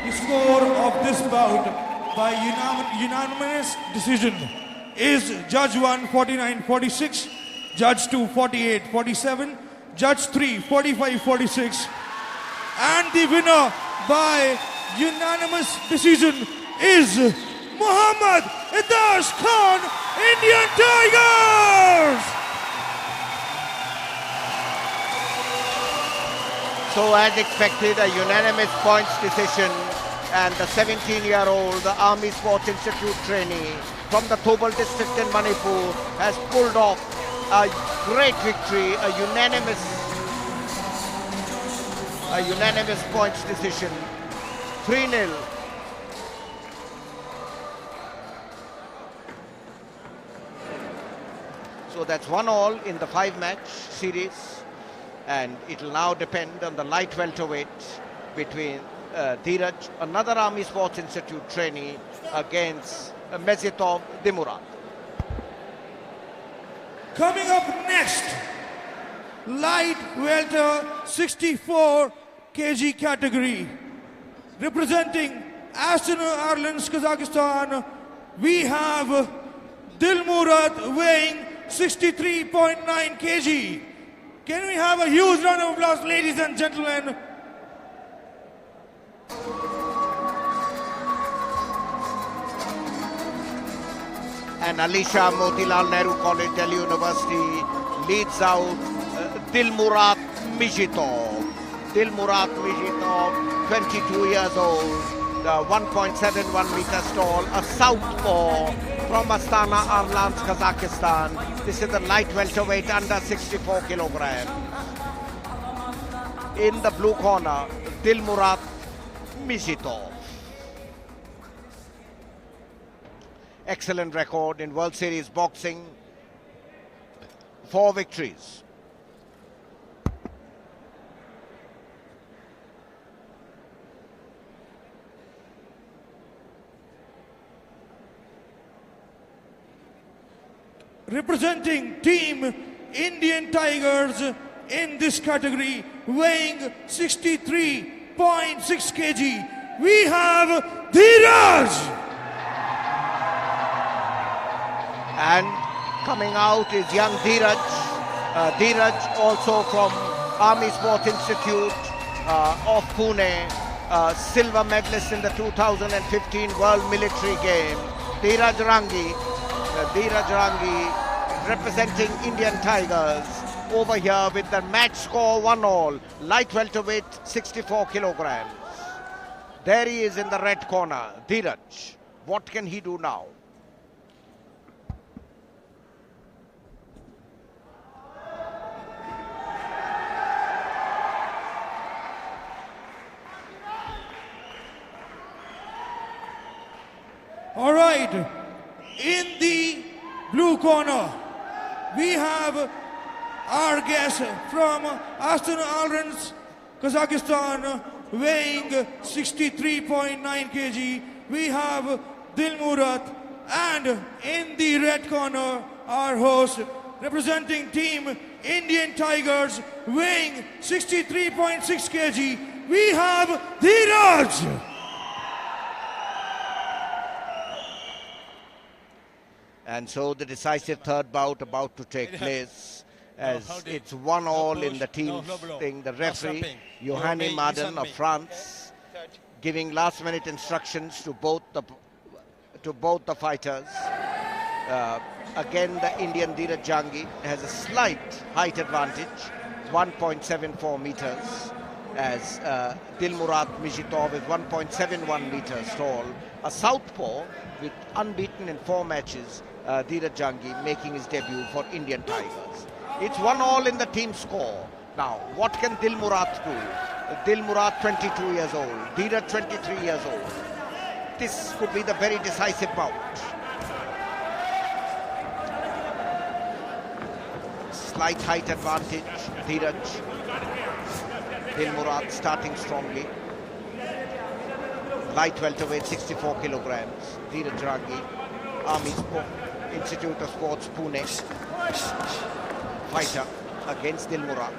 The score of this bout by unanimous decision is Judge 1 49-46, Judge 2 48-47, Judge 3 45-46, and the winner by unanimous decision is Mohammad Ethash Khan, Indian Tigers! So as expected, a unanimous points decision, and the 17-year-old, the Army Sports Institute trainee from the Thobal district in Manipur has pulled off a great victory, a unanimous points decision, 3-0. So that's 1-1 in the 5-match series. And it will now depend on the light welterweight between Dheeraj, another Army Sports Institute trainee, against Mejitov Dilmurad. Coming up next, light welter 64 kg category. Representing Astana Arlans, Kazakhstan, we have Dilmurad weighing 63.9 kg. Can we have a huge round of applause, ladies and gentlemen? And Alisha Motilal Nehru College, Delhi University, leads out Dilmurat Mижitov. Dilmurad Mижitov, 22 years old, 1.71 meters tall, a southpaw from Astana Arlans, Kazakhstan. This is the light welterweight under 64 kilograms. In the blue corner, Dilmurad Mижitov. Excellent record in World Series boxing. 4 victories. Representing Team Indian Tigers in this category, weighing 63.6 kg, we have Dheeraj. And coming out is young Dheeraj. Dheeraj also from Army Sports Institute of Pune, silver medalist in the 2015 World Military Games. Dheeraj Rangi representing Indian Tigers over here with the match score 1-1, light welterweight 64 kilograms. There he is in the red corner, Dheeraj. What can he do now? All right, in the blue corner, we have our guest from Astana Arlans, Kazakhstan, weighing 63.9 kg. We have Dilmurad, and in the red corner, our host, representing Team Indian Tigers, weighing 63.6 kg. We have Dheeraj. And so the decisive third bout about to take place, as it's 1-1 in the team's thing. The referee, Johanny Madden of France, giving last-minute instructions to both the fighters. Again, the Indian Dheeraj Jangi has a slight height advantage, 1.74 meters, as Dilmurat Mижитов is 1.71 meters tall. A southpaw with unbeaten in 4 matches, Dheeraj Jangi making his debut for Indian Tigers. It's 1-1 in the team score. Now, what can Dilmurad do? Dilmurad 22 years old, Dheeraj 23 years old. This could be the very decisive bout. Slight height advantage, Dheeraj. Dilmurad starting strongly. Light welterweight, 64 kilograms. Dheeraj Jangi, Army Institute of Sports, Pune. Fighter against Dilmurad.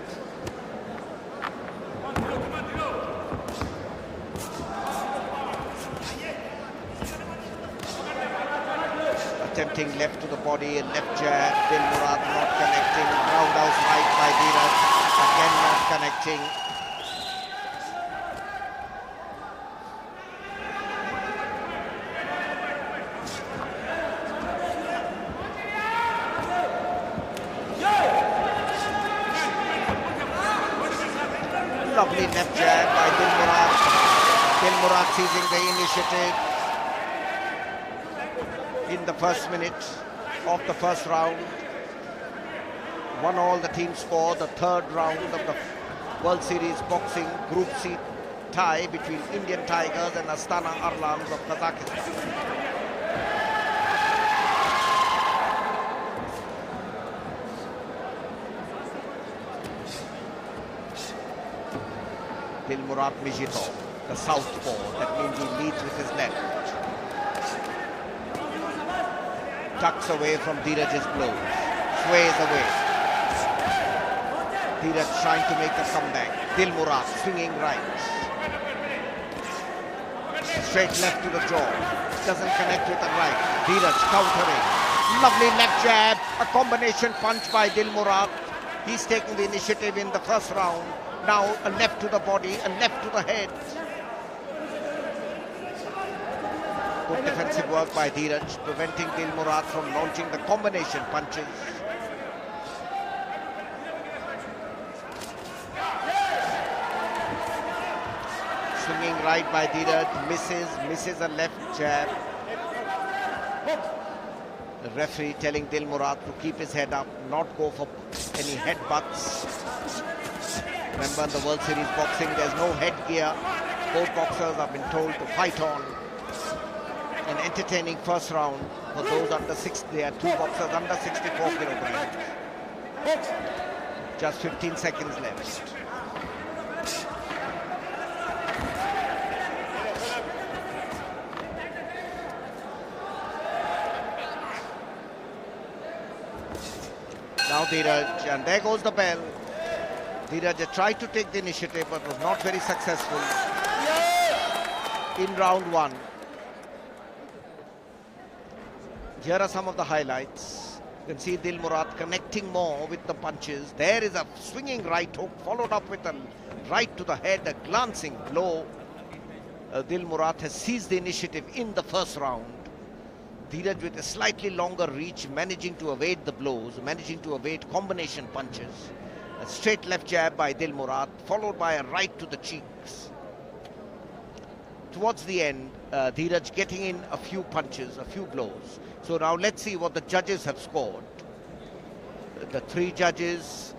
Attempting left to the body and left jab. Dilmurad not connecting. Roundhouse right by Dheeraj. Again not connecting. Lovely left jab by Dilmurad. Dilmurad seizing the initiative in the first minute of the first round. 1-1 the team score, the third round of the World Series Boxing Group C tie between Indian Tigers and Astana Arlans of Kazakhstan. Dilmurad Mижитов, the southpaw, that means he leads with his left. Tucks away from Dheeraj's blows, sways away. Dheeraj trying to make a comeback. Dilmurad swinging right. Straight left to the jaw, doesn't connect with the right. Dheeraj countering. Lovely left jab, a combination punch by Dilmurad. He's taking the initiative in the first round. Now a left to the body, a left to the head. Good defensive work by Dheeraj, preventing Dilmurad from launching the combination punches. Swinging right by Dheeraj, misses a left jab. The referee telling Dilmurad to keep his head up, not go for any headbutts. Remember, in the World Series boxing, there's no headgear. Both boxers have been told to fight on. An entertaining first round for those under 60. There are 2 boxers under 64 kilograms. Just 15 seconds left. Now Dheeraj, and there goes the bell. Dheeraj tried to take the initiative but was not very successful in round 1. Here are some of the highlights. You can see Dilmurad connecting more with the punches. There is a swinging right hook followed up with a right to the head, a glancing blow. Dilmurad has seized the initiative in the first round. Dheeraj with a slightly longer reach, managing to evade the blows, managing to evade combination punches. A straight left jab by Dilmurad, followed by a right to the cheeks. Towards the end, Dheeraj getting in a few punches, a few blows. So now let's see what the judges have scored. The 3 judges,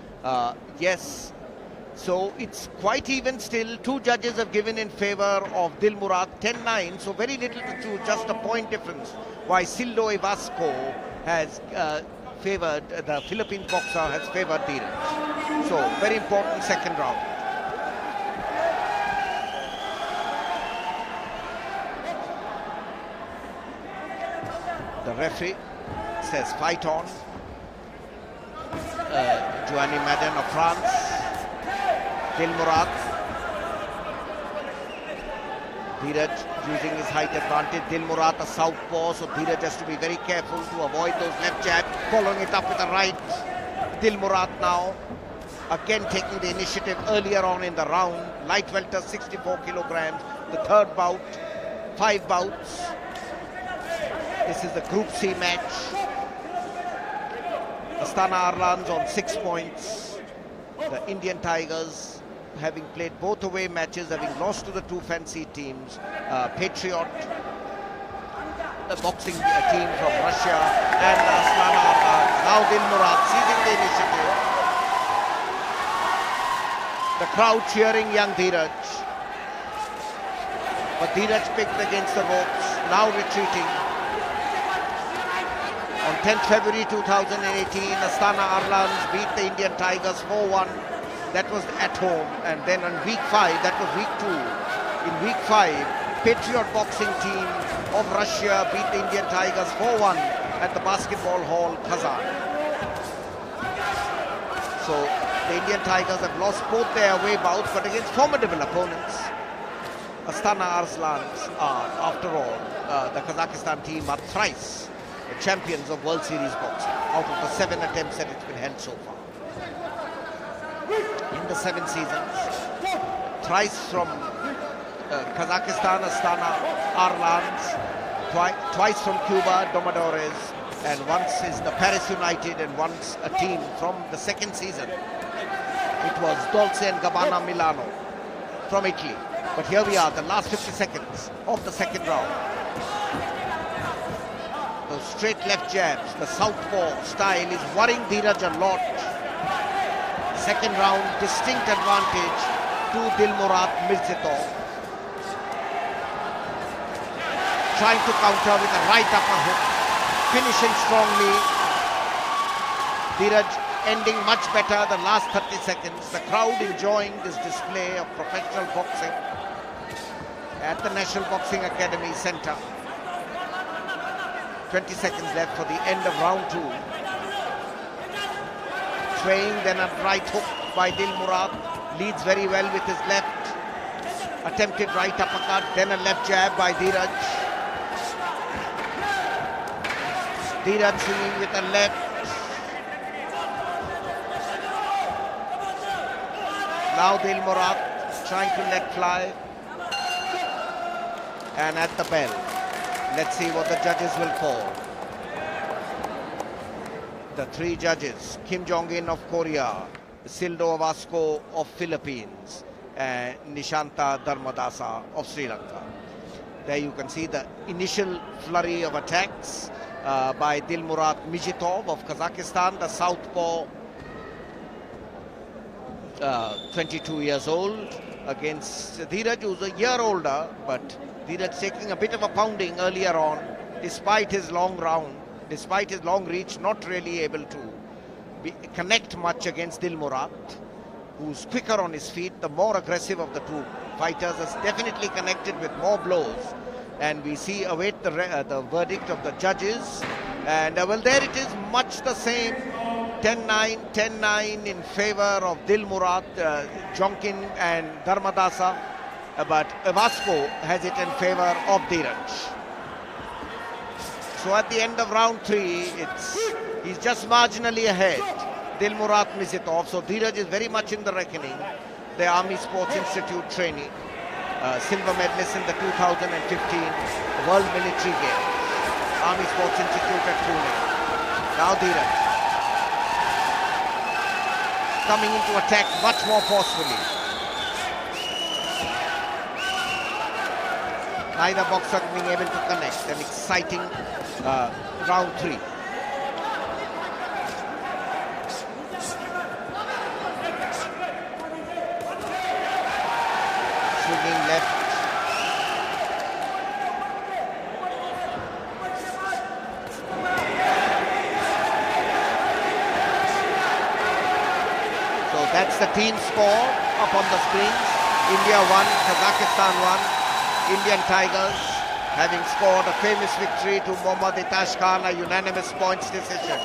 yes, So it's quite even still. Two judges have given in favor of Dilmurad, 10-9, so very little to choose, just a point difference. Why Sildo Vasco has favoured, the Philippine boxer has favoured Dheeraj. So very important second round. The referee says fight on. Joanny Madden of France. Dilmurad. Dheeraj using his height advantage. Dilmurad a southpaw, so Dheeraj has to be very careful to avoid those left jabs. Following it up with a right. Dilmurad now again taking the initiative earlier on in the round. Light welter 64 kilograms. The third bout. 5 bouts. This is the Group C match. Astana Arlans on 6 points. The Indian Tigers, having played both away matches, having lost to the two fancy teams, Patriot, the boxing team from Russia, and Astana Arlans. Now Dilmurad seizing the initiative. The crowd cheering young Dheeraj. But Dheeraj picked against the ropes, now retreating. On 10th February 2018, Astana Arlans beat the Indian Tigers 4-1. That was at home. And then on week 5, that was week 2. In week 5, Patriot boxing team of Russia beat the Indian Tigers 4-1 at the Basketball Hall, Kazan. So the Indian Tigers have lost both their away bouts, but against formidable opponents. Astana Arlans are, after all, the Kazakhstan team are thrice the champions of World Series boxing out of the 7 attempts that it's been held so far. In the 7 seasons, thrice from Kazakhstan, Astana Arlans, twice from Cuba, Domadores, and once is the Paris United, and once a team from the 2nd season. It was Dolce and Gabbana Milano from Italy. But here we are, the last 50 seconds of the second round. Those straight left jabs, the southpaw style is worrying Dheeraj a lot. Second round, distinct advantage to Dilmurat Mижitов. Trying to counter with a right upper hook, finishing strongly. Dheeraj ending much better the last 30 seconds. The crowd enjoying this display of professional boxing at the National Boxing Academy Centre. 20 seconds left for the end of round 2. Swaying, then a right hook by Dilmurad. Leads very well with his left. Attempted right uppercut, then a left jab by Dheeraj. Dheeraj swinging with a left. Now Dilmurad trying to let fly. And at the bell. Let's see what the judges will call. The 3 judges, Kim Jong-in of Korea, Sildo Vasco of Philippines, and Nishanta Dharmadasa of Sri Lanka. There you can see the initial flurry of attacks by Dilmurad Mижitов of Kazakhstan, the southpaw, 22 years old, against Dheeraj, who's a year older, but Dheeraj taking a bit of a pounding earlier on, despite his long round, despite his long reach, not really able to connect much against Dilmurad, who's quicker on his feet, the more aggressive of the two fighters, has definitely connected with more blows. And we await the verdict of the judges. And well, there it is, much the same. 10-9, 10-9 in favor of Dilmurad, Jonkin and Dharmadasa. But Vasco has it in favor of Dheeraj. So at the end of round 3, he's just marginally ahead, Dilmurad Mижitов. So Dheeraj is very much in the reckoning. The Army Sports Institute trainee, silver medalist in the 2015 World Military Games. Army Sports Institute at Pune. Now Dheeraj coming into attack much more forcefully. Neither boxer being able to connect. An exciting round 3. swinging left. So that's the team score up on the screens. India 1, Kazakhstan 1. Indian Tigers having scored a famous victory to Etaша Hana, a unanimous points decision.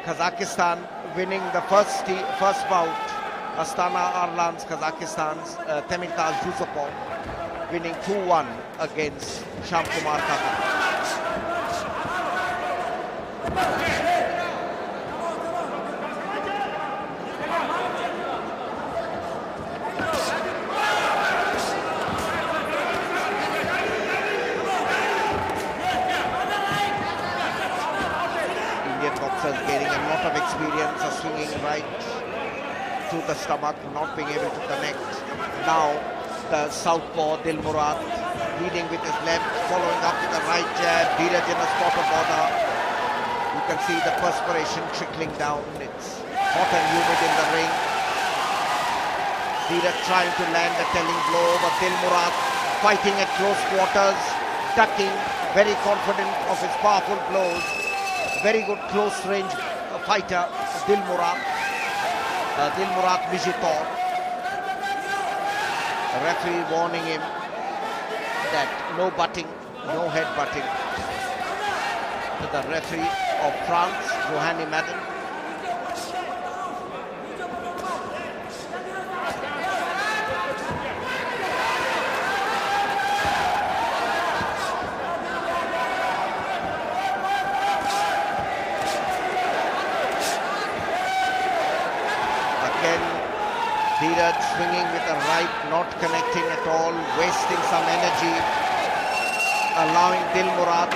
Kazakhstan winning the first bout. Astana Arlans, Kazakhstan's Temirtas Jusupov winning 2-1 against Shiamom Kumarom Kakara. Gaining a lot of experience of swinging right to the stomach, not being able to connect. Now the southpaw Dilmurad leading with his left, following up with the right jab. Dheeraj in a spot of order. You can see the perspiration trickling down. It's hot and humid in the ring. Dheeraj trying to land a telling blow, but Dilmurad fighting at close quarters, ducking, very confident of his powerful blows. Very good close range fighter, Dilmurat Mижitov. The referee warning him that no butting, no head butting. The referee of France, Johanny Madden. Dheeraj swinging with the right, not connecting at all, wasting some energy, allowing Dilmurad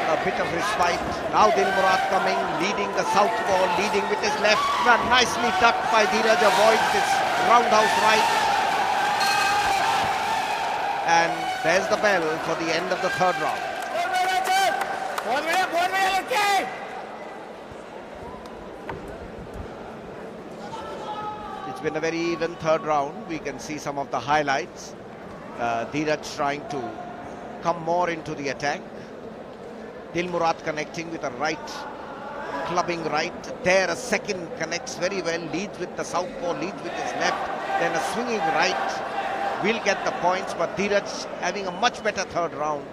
a bit of respite. Now Dilmurad coming, leading the southpaw, leading with his left. Nicely tucked by Dheeraj, avoids this roundhouse right. And there's the bell for the end of the third round. It's been a very even third round. We can see some of the highlights. Dheeraj trying to come more into the attack. Dilmurad connecting with a right, clubbing right. There a second connects very well, leads with the southpaw, leads with his left. Then a swinging right will get the points, but Dheeraj having a much better third round.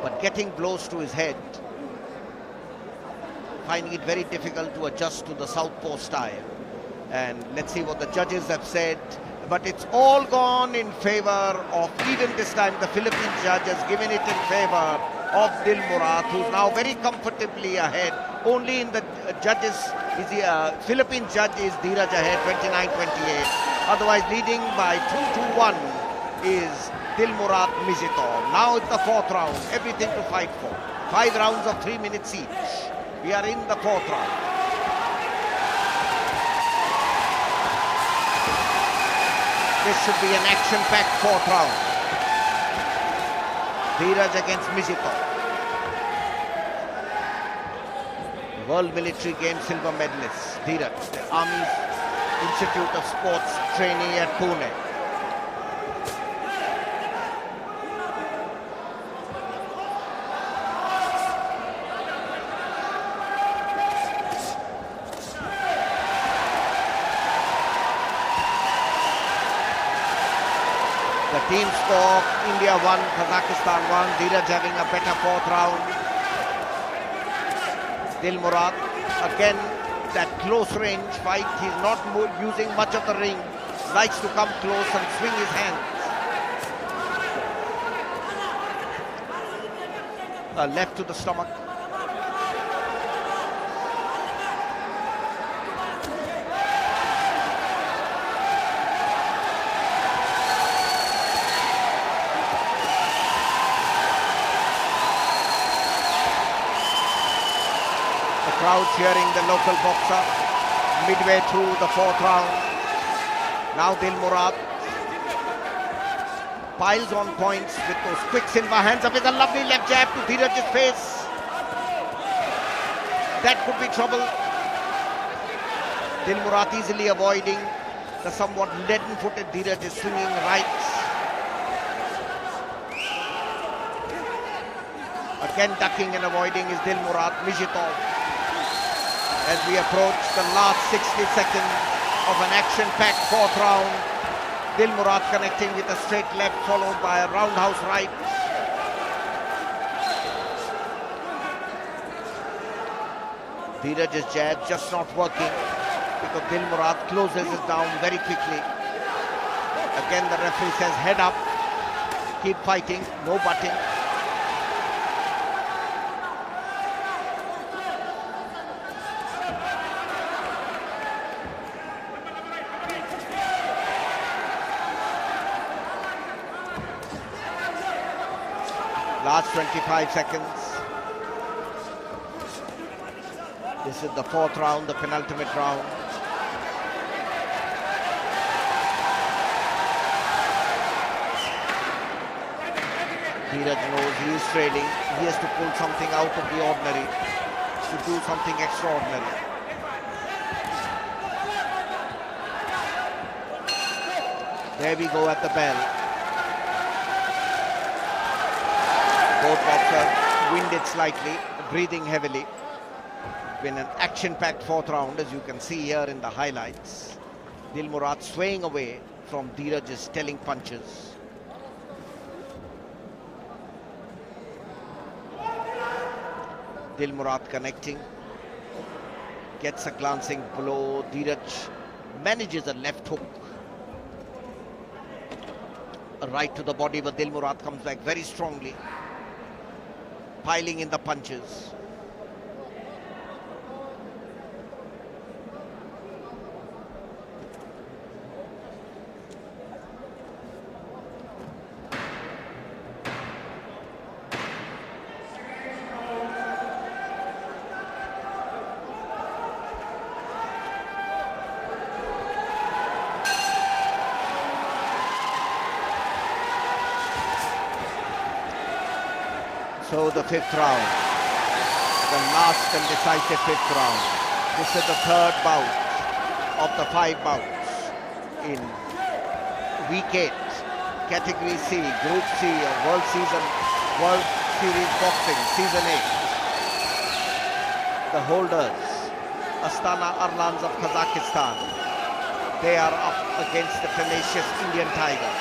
But getting blows to his head, finding it very difficult to adjust to the southpaw style. And let's see what the judges have said. But it's all gone in favor of, even this time, the Philippine judge has given it in favor of Dilmurad, who's now very comfortably ahead. Only in the judges, Philippine judge is Dheeraj ahead, 29-28. Otherwise, leading by 2-1 is Dilmurad Mижitov. Now it's the fourth round, everything to fight for. 5 rounds of 3 minutes each. We are in the fourth round. This should be an action-packed fourth round. Dheeraj against Mижitov. The World Military Games silver medalist, Dheeraj, the Army Institute of Sports trainee at Pune. The team score, India 1, Kazakhstan 1, Dheeraj having a better fourth round. Dilmurad, again, that close range fight, he's not using much of the ring, likes to come close and swing his hands. Left to the stomach. Crowd cheering the local boxer midway through the fourth round. Now Dilmurad piles on points with those quick silver hands up with a lovely left jab to Dheeraj's face. That could be trouble. Dilmurat easily avoiding the somewhat leaden-footed Dheeraj is swinging rights. Again ducking and avoiding is Dilmurad Mижitов. As we approach the last 60 seconds of an action-packed fourth round, Dilmurad connecting with a straight left followed by a roundhouse right. Dheeraj's jab just not working because Dilmurad closes it down very quickly. Again the referee says head up, keep fighting, no butting. Last 25 seconds. This is the fourth round, the penultimate round. Dheeraj knows he is trailing. He has to pull something out of the ordinary, to do something extraordinary. There we go at the bell. Both boxers winded slightly, breathing heavily. Been an action-packed fourth round, as you can see here in the highlights. Dilmurad swaying away from Dheeraj's telling punches. Dilmurad connecting, gets a glancing blow. Dheeraj manages a left hook. A right to the body, but Dilmurad comes back very strongly, piling in the punches. So the fifth round, the last and decisive fifth round. This is the third bout of the 5 bouts in week 8, category C, group C of World Series Boxing, season 8. The holders, Astana Arlans of Kazakhstan, they are up against the tenacious Indian Tiger.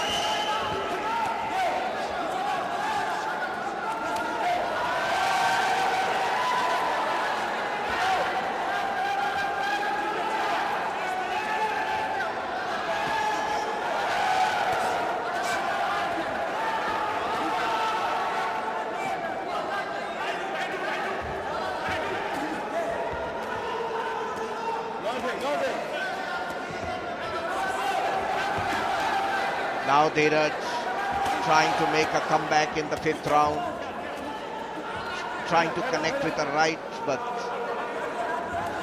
Now Dheeraj trying to make a comeback in the 5th round, trying to connect with a right, but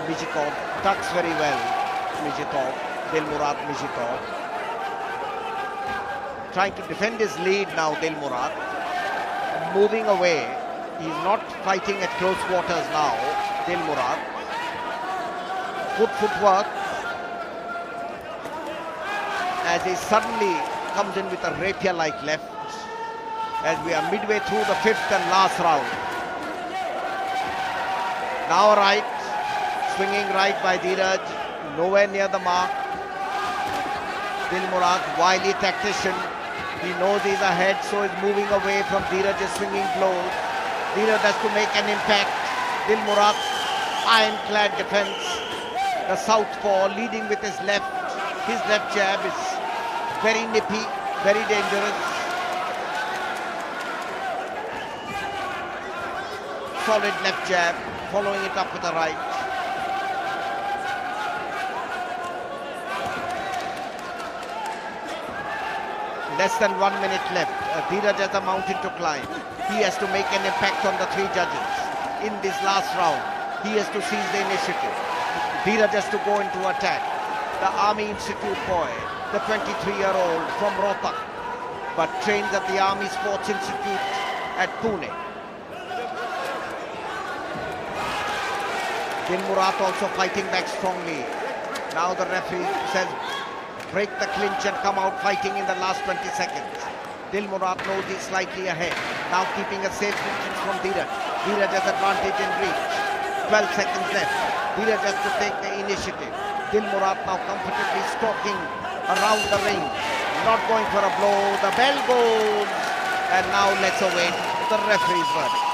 Mижitov ducks very well. Dilmurad Mижitov trying to defend his lead now. Dilmurad moving away. He's not fighting at close quarters now. Dilmurad, good footwork as he suddenly comes in with a rapier-like left as we are midway through the 5th and last round. Now right, swinging right by Dheeraj, nowhere near the mark. Dilmurad, wily tactician, he knows he's ahead, so he's moving away from Dheeraj's swinging blows. Dheeraj has to make an impact. Dilmurad, ironclad defense. The southpaw leading with his left. His left jab is very nippy, very dangerous. Solid left jab, following it up with a right. Less than 1 minute left. Dheeraj has a mountain to climb. He has to make an impact on the 3 judges. In this last round, he has to seize the initiative. Dheeraj has to go into attack. The Army Institute boy, the 23-year-old from Rohtak, but trains at the Army Sports Institute at Pune. Dilmurad also fighting back strongly. Now the referee says break the clinch and come out fighting in the last 20 seconds. Dilmurad knows he's slightly ahead. Now keeping a safe distance from Dheeraj. Dheeraj has advantage in reach. 12 seconds left. Dheeraj has to take the initiative. Dilmurad now comfortably stalking around the ring. Not going for a blow. The bell goes. And now let's await the referee's verdict.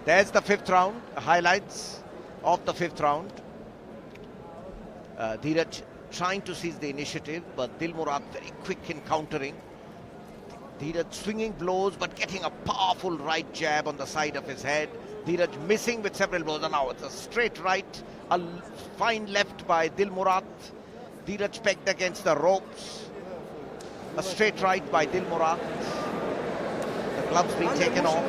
There's the fifth round, highlights of the fifth round. Dheeraj trying to seize the initiative, but Dilmurad very quick in countering. Dheeraj swinging blows, but getting a powerful right jab on the side of his head. Dheeraj missing with several blows, and now it's a straight right, a fine left by Dilmurad. Dheeraj pegged against the ropes. A straight right by Dilmurad. The gloves being taken off.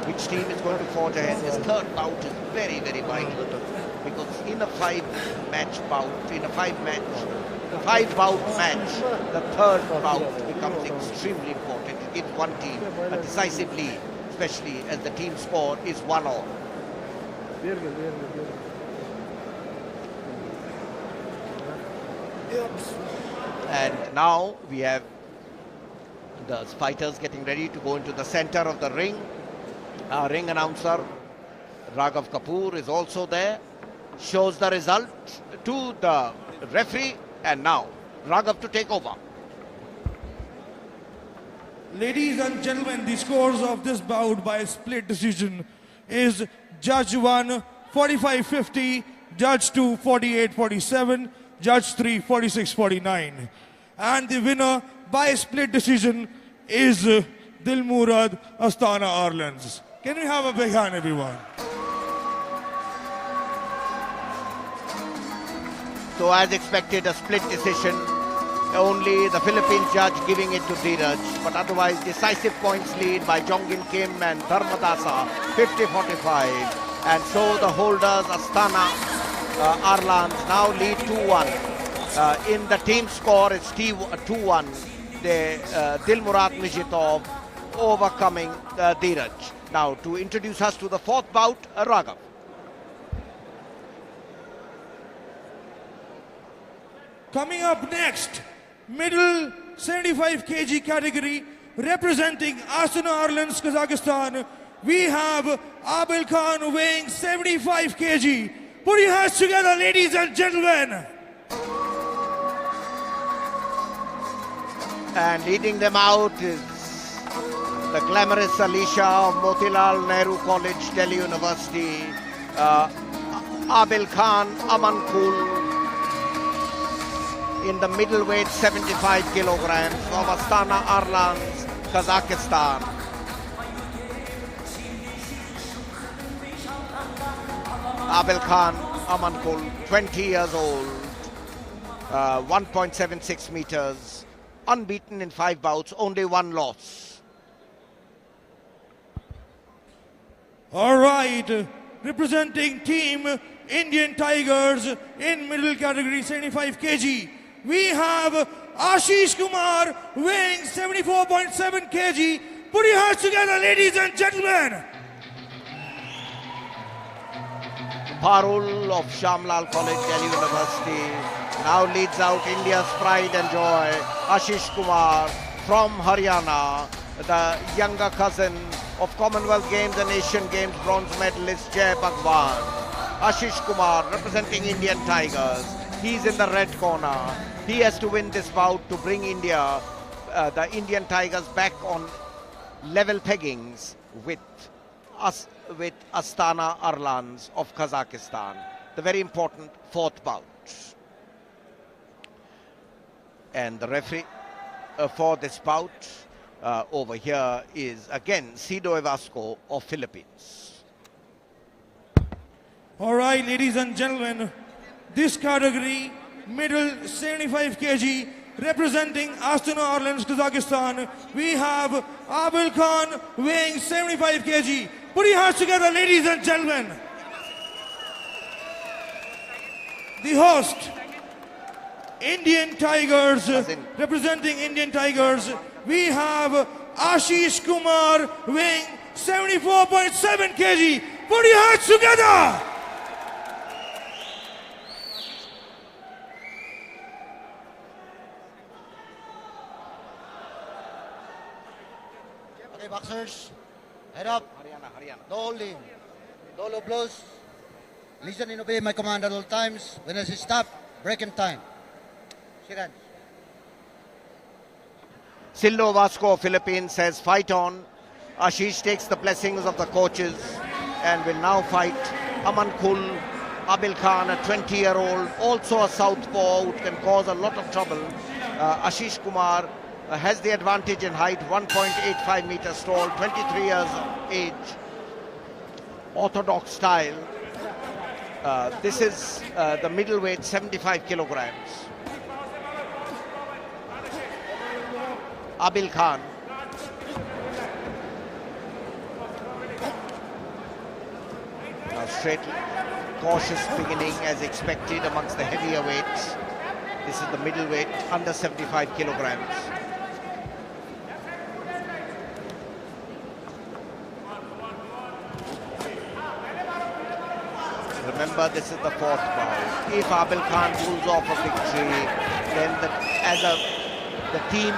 Which team is going to forge ahead? This third bout is very, very vital, because in a five-bout match, the third bout becomes extremely important. It gives one team a decisive lead, especially as the team score is 1-all. And now we have the fighters getting ready to go into the center of the ring. Our ring announcer, Raghav Kapoor, is also there. Shows the result to the referee. And now, Raghav to take over. Ladies and gentlemen, the scores of this bout by split decision is Judge 1, 45-50, Judge 2, 48-47, Judge 3, 46-49. And the winner by split decision is Dilmurad Astana Arlans. Can we have a big hand, everyone? So as expected, a split decision. Only the Philippine judge giving it to Dheeraj. But otherwise, decisive points lead by Jongin Kim and Dharmadasa, 50-45. And so the holders, Astana Arlans, now lead 2-1. In the team score, it's 2-1. Dilmurat Mижитов overcoming Dheeraj. Now to introduce us to the fourth bout, Raghav. Coming up next, middle 75 kg category, representing Astana Arlans, Kazakhstan, we have Abильхан weighing 75 kg. Put your hands together, ladies and gentlemen. And leading them out is the glamorous Alicia of Motilal Nehru College, Delhi University, Abильхан Amанкул, in the middleweight 75 kilograms of Astana Arlans, Kazakhstan. Abильхан Amанкул, 20 years old, 1.76 meters, unbeaten in 5 bouts, only 1 loss. All right, representing team Indian Tigers in middle category 75 kg, we have Ashishem Kumar weighing 74.7 kg. Put your hands together, ladies and gentlemen. Parul of Shamlal College, Delhi University, now leads out India's pride and joy. Ashishem Kumar from Haryana, the younger cousin of Commonwealth Games and Asian Games bronze medalist Jai Bhagwan. Ashishem Kumar representing Indian Tigers. He's in the red corner. He has to win this bout to bring India, the Indian Tigers, back on level peggings with Astana Arlans of Kazakhstan. The very important fourth bout. And the referee for this bout over here is again Sido Evasco of Philippines. All right, ladies and gentlemen, this category, middle 75 kg, representing Astana Arlans, Kazakhstan, we have Abильхан weighing 75 kg. Put your hands together, ladies and gentlemen. The host, Indian Tigers, representing Indian Tigers, we have Ashishem Kumar weighing 74.7 kg. Put your hands together. Okay, boxers, head up. Haryana. No holding. No low blows. Listen and obey my command at all times. When I say stop, break in time. Shake hands. Silno Vasco, Philippines, says fight on. Ashish takes the blessings of the coaches and will now fight Amankul, Abilkhan, a 20-year-old, also a southpaw who can cause a lot of trouble. Ashishem Kumar has the advantage in height, 1.85 meters tall, 23 years of age, orthodox style. This is the middleweight, 75 kilograms. Abilkhan. Now straight, cautious beginning as expected amongst the heavier weights. This is the middleweight, under 75 kilograms. Remember, this is the fourth bout. If Abilkhan pulls off a victory, then the team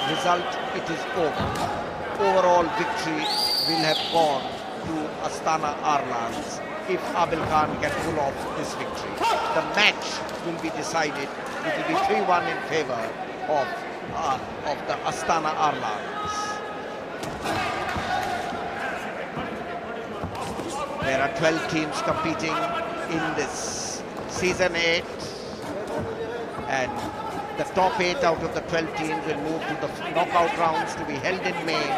result, it is over. Overall victory will have gone to Astana Arlans if Abilkhan can pull off this victory. The match will be decided. It will be 3-1 in favor of the Astana Arlans. There are 12 teams competing in this season 8, and the top 8 out of the 12 teams will move to the knockout rounds to be held in May.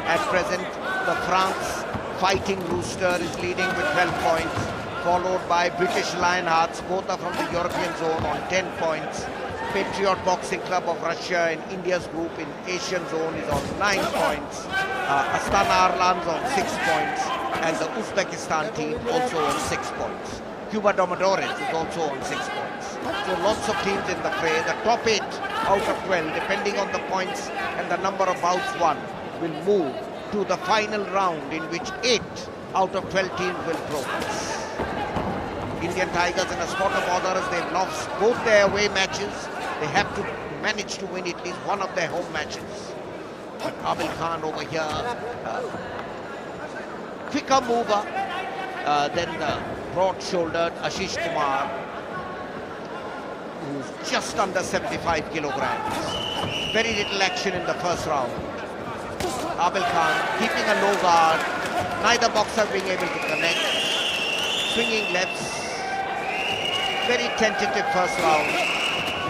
At present, the France Fighting Rooster is leading with 12 points, followed by British Lionhearts, both are from the European zone on 10 points. Patriot Boxing Club of Russia in India's group in Asian zone is on 9 points. Astana Arlans on 6 points, and the Uzbekistan team also on 6 points. Cuba Domadores is also on 6 points. So lots of teams in the fray. The top 8 out of 12, depending on the points and the number of bouts won, will move to the final round in which 8 out of 12 teams will progress. Indian Tigers in a spot of honor as they've lost both their away matches. They have to manage to win at least one of their home matches. But Abilkhan over here, quicker mover than the broad-shouldered Ashishem Kumar, who's just under 75 kilograms. Very little action in the first round. Abilkhan keeping a low guard, neither boxer being able to connect, swinging lefts. Very tentative first round,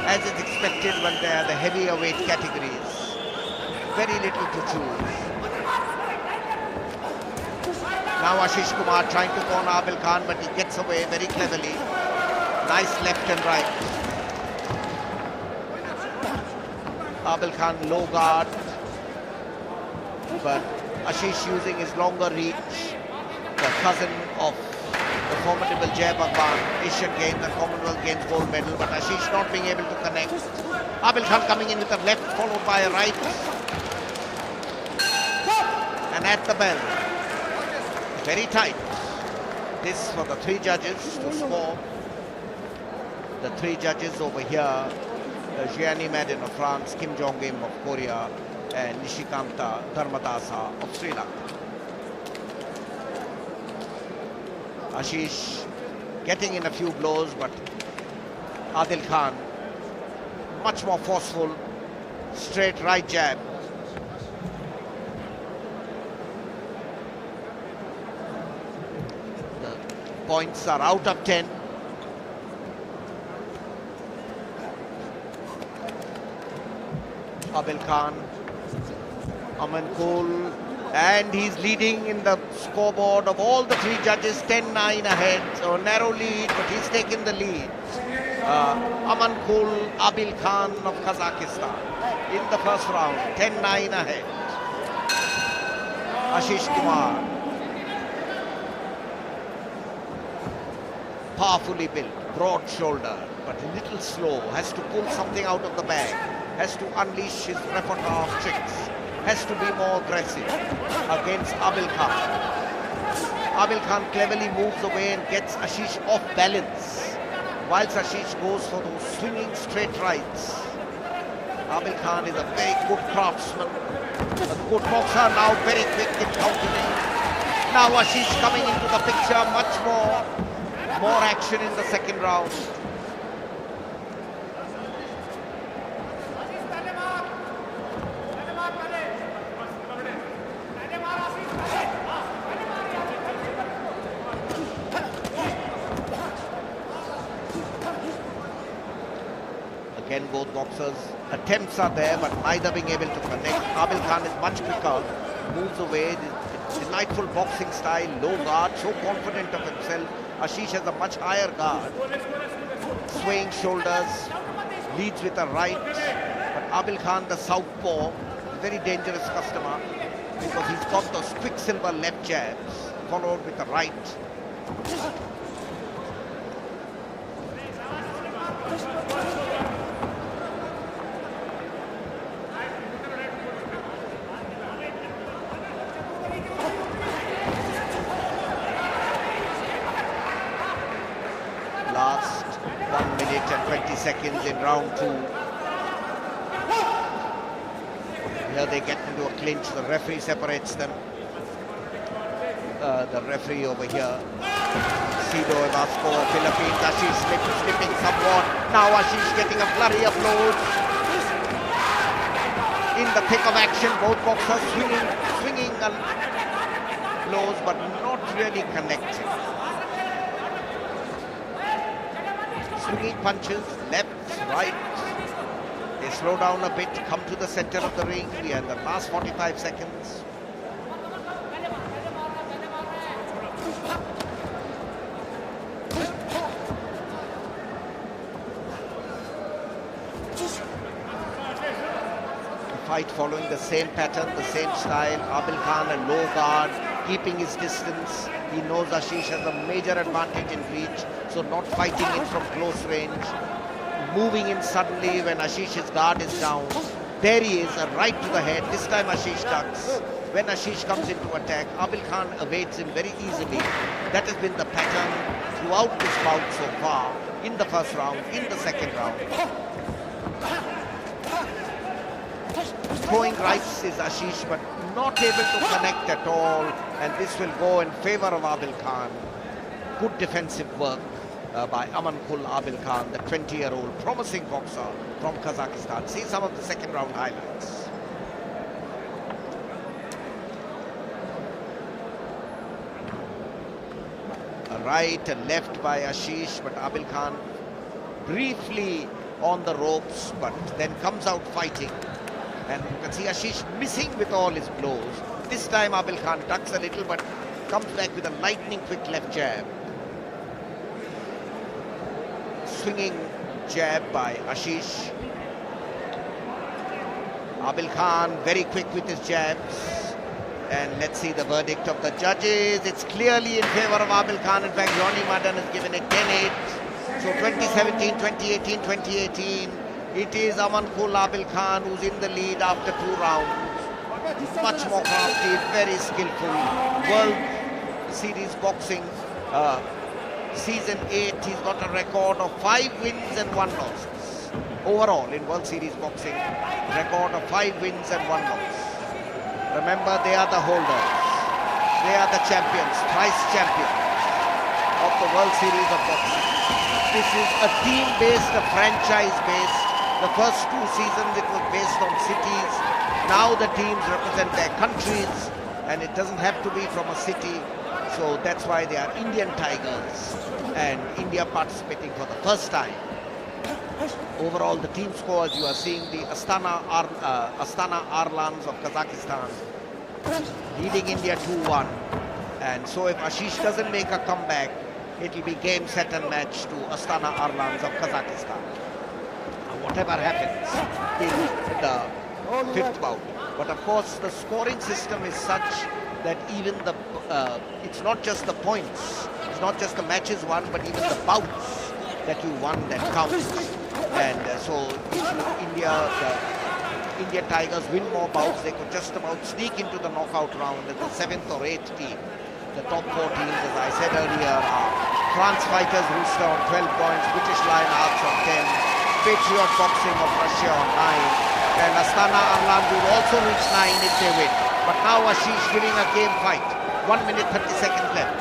as is expected when they are the heavier weight categories. Very little to choose. Now Ashishem Kumar trying to corner Abilkhan, but he gets away very cleverly. Nice left and right. Abilkhan low guard, but Ashish using his longer reach, the cousin of the formidable Jai Bhagwan, Asian Games and Commonwealth Games gold medal, but Ashish not being able to connect. Abilkhan coming in with a left followed by a right. And at the bell. Very tight. This for the 3 judges to score. The 3 judges over here, Gianni Madden of France, Kim Jong-im of Korea, and Nishikanta Dharmadasa of Sri Lanka. Ashish getting in a few blows, but Abilkhan much more forceful, straight right jab. The points are out of 10. Abilhan Amaniul, and he's leading in the scoreboard of all the 3 judges, 10-9 ahead, so narrow lead, but he's taken the lead. Amaniul Abilhan of Kazakhstan in the first round, 10-9 ahead. Ashishem Kumar, powerfully built, broad shoulder, but a little slow, has to pull something out of the bag, has to unleash his repertoire of tricks. has to be more aggressive against Abilkhan. Abilkhan cleverly moves away and gets Ashish off balance, whilst Ashish goes for those swinging straight rights. Abilkhan is a very good craftsman, a good boxer, now very quick in countering. Now Ashish coming into the picture, much more action in the second round. Again, both boxers' attempts are there, but neither being able to connect. Abilkhan is much quicker, moves away. Delightful boxing style, low guard, so confident of himself. Ashish has a much higher guard. Swaying shoulders, leads with a right. But Abilkhan, the southpaw, very dangerous customer because he's got those quicksilver left jabs, followed with a right. Last 1 minute and 20 seconds in round 2. Here they get into a clinch, the referee separates them. The referee over here, Sido Vasco, Philippines, Ashish slipping somewhat. Now Ashish getting a flurry of blows. In the thick of action, both boxers swinging blows, but not really connecting. Swinging punches, left, right. They slow down a bit, come to the center of the ring. We are in the last 45 seconds. The fight following the same pattern, the same style. Abilkhan a low guard, keeping his distance. He knows Ashish has a major advantage in reach, so not fighting it from close range. Moving in suddenly when Ashish's guard is down. There he is, a right to the head. This time Ashish ducks. When Ashish comes into attack, Abilkhan evades him very easily. That has been the pattern throughout this bout so far. In the first round, in the second round. Throwing rights is Ashish, but not able to connect at all. And this will go in favor of Abilkhan. Good defensive work by Ammankul Abilkhan, the 20-year-old promising boxer from Kazakhstan. See some of the second round highlights. A right and left by Ashish, but Abilkhan briefly on the ropes, but then comes out fighting. And you can see Ashish missing with all his blows. This time Abilkhan ducks a little, but comes back with a lightning quick left jab. Swinging jab by Ashish. Abilkhan very quick with his jabs. And let's see the verdict of the judges. It's clearly in favor of Abilkhan. In fact, Johnny Madden has given it 10-8. So 2017, 2018, 2018. It is Ammankul Abilkhan who's in the lead after 2 rounds. Much more crafty, very skillful. World Series boxing. Season 8, he's got a record of 5 wins and 1 loss. Overall in World Series boxing, record of 5 wins and 1 loss. Remember, they are the holders. They are the champions, thrice champions of the World Series of boxing. This is a team-based, a franchise-based. The first 2 seasons it was based on cities. Now the teams represent their countries, and it doesn't have to be from a city. So that's why they are Indian Tigers, and India participating for the first time. Overall, the team scores, you are seeing the Astana Arlans of Kazakhstan leading India 2-1. And so if Ashish doesn't make a comeback, it will be game, set and match to Astana Arlans of Kazakhstan. Whatever happens in the 5th bout. But of course, the scoring system is such that even the it's not just the points, it's not just the matches won, but even the bouts that you won that counts. And so India, Indian Tigers win more bouts, they could just about sneak into the knockout round as the 7th or 8th team. The top 4 teams, as I said earlier, are France Fighters Rooster on 12 points, British Lionhearts on 10, Patriot Boxing of Russia on 9, and Astana Arlans will also reach 9 if they win. But now Ashish giving a game fight. 1 minute 30 seconds left.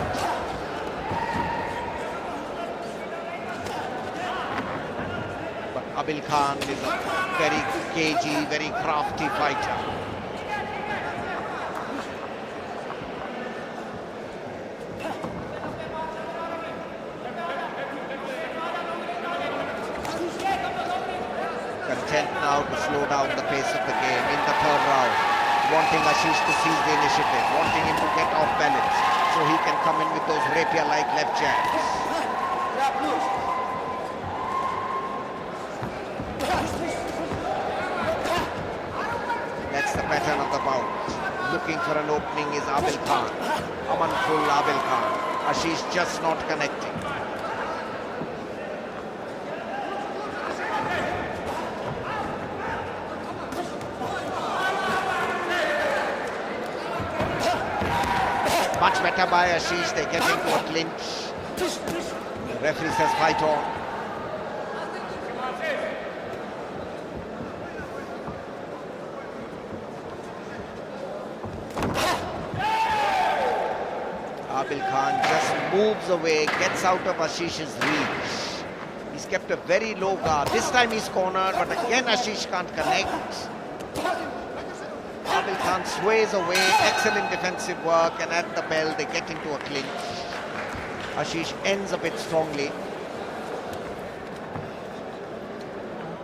But Abilkhan is a very cagey, very crafty fighter. Content now to slow down the pace of the game in the 3rd round. Wanting Ashish to seize the initiative, wanting him to get off balance so he can come in with those rapier-like left jabs. That's the pattern of the bout. Looking for an opening is Abильхан Amанкул Abильхан. Ashish just not connecting. Much better by Ashish, they get into a clinch. The referee says fight on. Abильхан just moves away, gets out of Ashish's reach. He's kept a very low guard. This time he's cornered, but again Ashish can't connect. Abильхан sways away, excellent defensive work, and at the bell they get into a clinch. Ashish ends a bit strongly.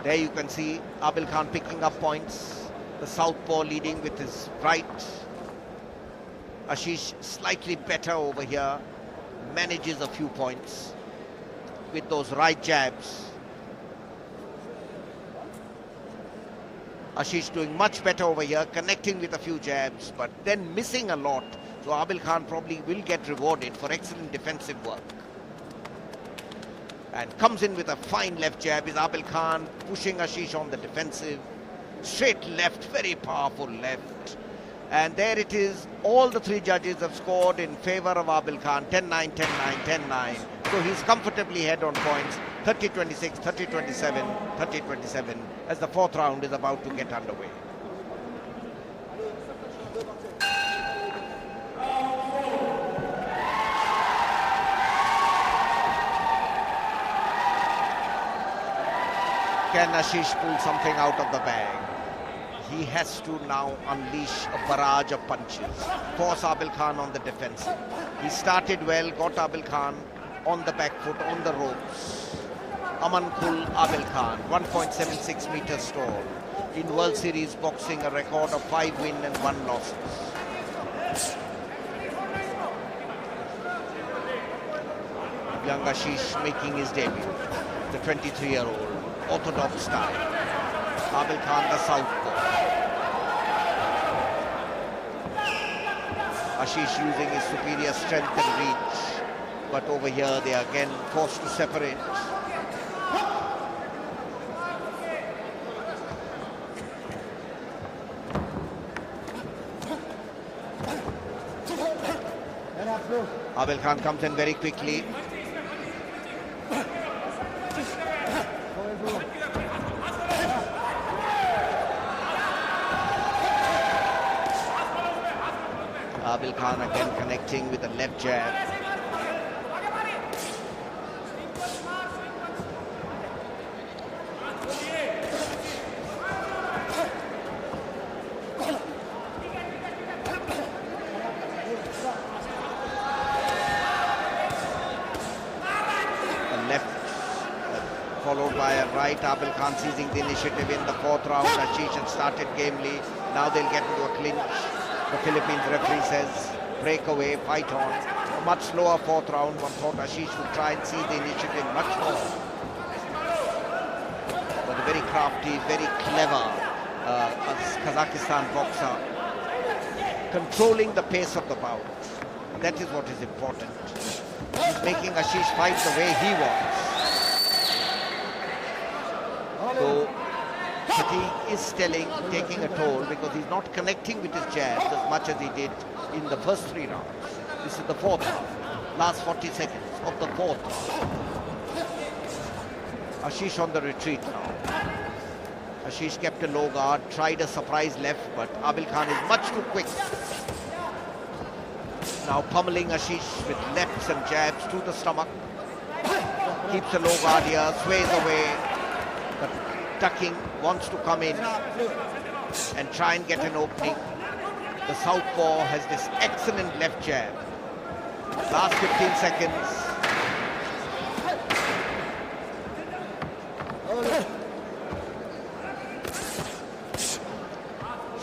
There you can see Abильхан picking up points. The southpaw leading with his right. Ashish slightly better over here, manages a few points with those right jabs. Ashish doing much better over here, connecting with a few jabs, but then missing a lot. So Abильхан probably will get rewarded for excellent defensive work. And comes in with a fine left jab is Abильхан, pushing Ashish on the defensive. Straight left, very powerful left. And there it is. All the 3 judges have scored in favor of Abильхан. 10-9, 10-9, 10-9. So he's comfortably ahead on points. 30-26, 30-27, 30-27 as the 4th round is about to get underway. Can Ashish pull something out of the bag? He has to now unleash a barrage of punches, force Abильхан on the defensive. He started well, got Abильхан on the back foot, on the ropes. Amанкул Abильхан, 1.76 meters tall. In World Series boxing, a record of 5 wins and 1 loss. Young Ashish making his debut. The 23-year-old, orthodox style. Abильхан the southpaw. Ashish using his superior strength and reach. But over here they are again forced to separate. Abильхан comes in very quickly. Abильхан again connecting with a left jab. Followed by a right. Abильхан seizing the initiative in the 4th round. Ashish had started gamely. Now they'll get into a clinch. The Philippines referee says break away, fight on. A much slower 4th round. One thought Ashish would try and seize the initiative much more. But a very crafty, very clever Kazakhstan boxer, controlling the pace of the bout. That is what is important. He's making Ashish fight the way he wants. So fatigue is taking a toll because he's not connecting with his jabs as much as he did in the first 3 rounds. This is the 4th round, last 40 seconds of the 4th round. Ashish on the retreat now. Ashish kept a low guard, tried a surprise left, but Abilkhan is much too quick. Now pummeling Ashish with lefts and jabs to the stomach. Keeps a low guard here, sways away, but ducking, wants to come in and try and get an opening. The southpaw has this excellent left jab. Last 15 seconds.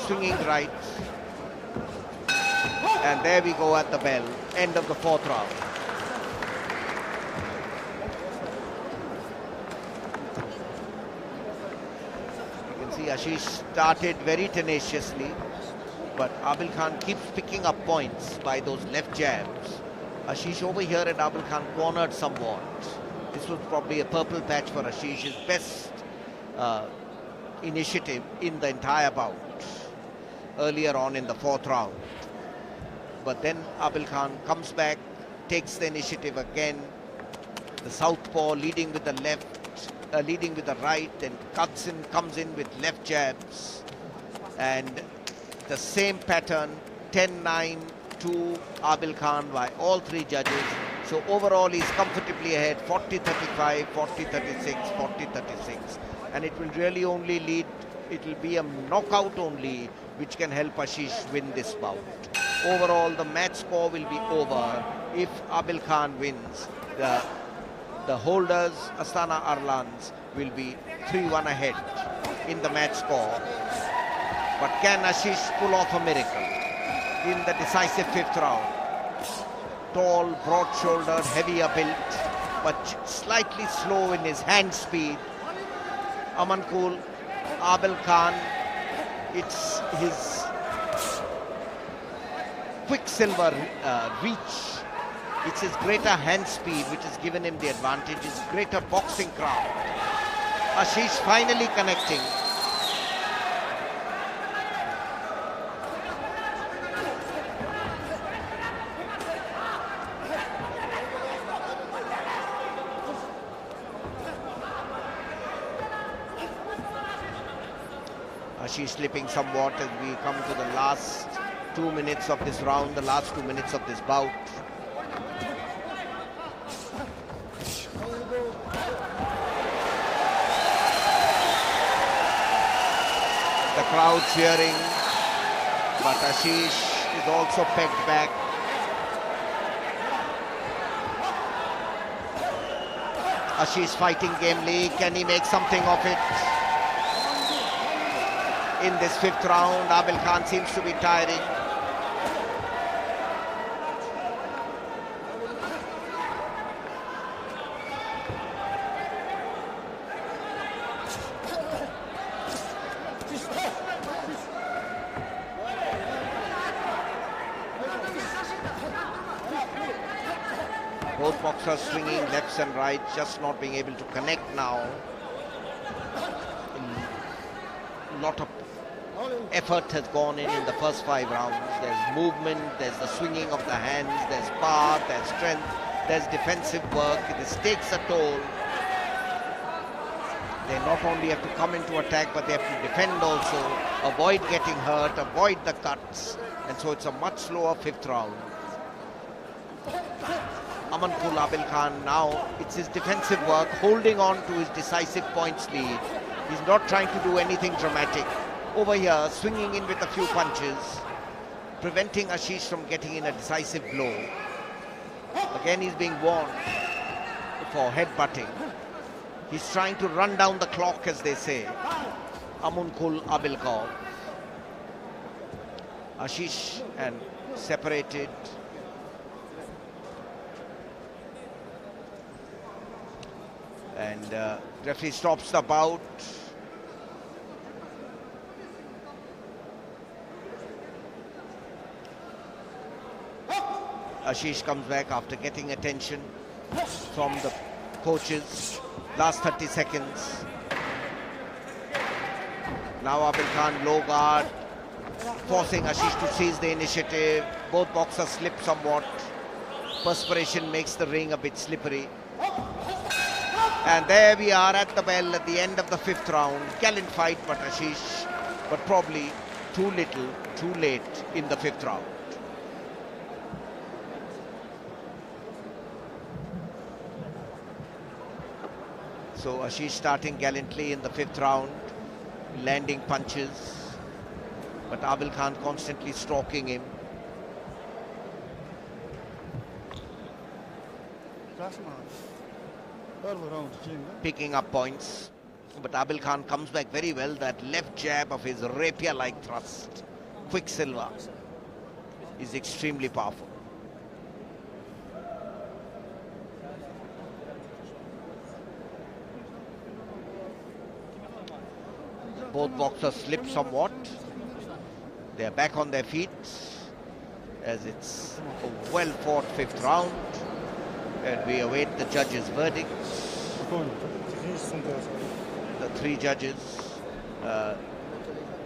Swinging right. And there we go at the bell. End of the 4th round. You can see Ashish started very tenaciously, but Abilkhan keeps picking up points by those left jabs. Ashish over here at Abilkhan cornered somewhat. This was probably a purple patch for Ashish, his best initiative in the entire bout earlier on in the 4th round. But then Abilkhan comes back, takes the initiative again. The southpaw leading with the left, leading with the right, and comes in with left jabs. And the same pattern, 10-9 to Abilkhan by all 3 judges. So overall he's comfortably ahead, 40-35, 40-36, 40-36. And it will really only lead, it will be a knockout only, which can help Ashish win this bout. Overall, the match score will be over if Abilkhan wins. The holders, Astana Arlans, will be 3-1 ahead in the match score. But can Ashish pull off a miracle in the decisive 5th round? Tall, broad-shouldered, heavier built, but slightly slow in his hand speed. Ammankul, Abilkhan, it's his quicksilver reach. It's his greater hand speed which has given him the advantage, his greater boxing craft. Ashish finally connecting. Ashish slipping somewhat as we come to the last 2 minutes of this round, the last 2 minutes of this bout. The crowd cheering, but Ashish is also pegged back. Ashish fighting gamely. Can he make something of it? In this 5th round, Abilkhan seems to be tiring. Both boxers swinging lefts and rights, just not being able to connect now. A lot of effort has gone in the first 5 rounds. There's movement, there's the swinging of the hands, there's power, there's strength, there's defensive work. This takes a toll. They not only have to come into attack, but they have to defend also, avoid getting hurt, avoid the cuts. And so it's a much slower 5th round. Ammankul Abilkhan now, it's his defensive work, holding on to his decisive points lead. He's not trying to do anything dramatic. Over here, swinging in with a few punches, preventing Ashish from getting in a decisive blow. Again, he's being warned for headbutting. He's trying to run down the clock, as they say. Ammankul Abilkhan. Ashish and separated. And referee stops the bout. Ashish comes back after getting attention from the coaches. Last 30 seconds. Now Abильхан low guard, forcing Ashish to seize the initiative. Both boxers slip somewhat. Perspiration makes the ring a bit slippery. And there we are at the bell at the end of the 5th round. Gallant fight, but Ashish, but probably too little, too late in the 5th round. So Ashish starting gallantly in the 5th round, landing punches, but Abильхан constantly stalking him. Picking up points, but Abильхан comes back very well. That left jab of his rapier-like thrust, Quicksilver, is extremely powerful. Both boxers slip somewhat. They are back on their feet as it's a well-fought 5th round, and we await the judges' verdict. The 3 judges,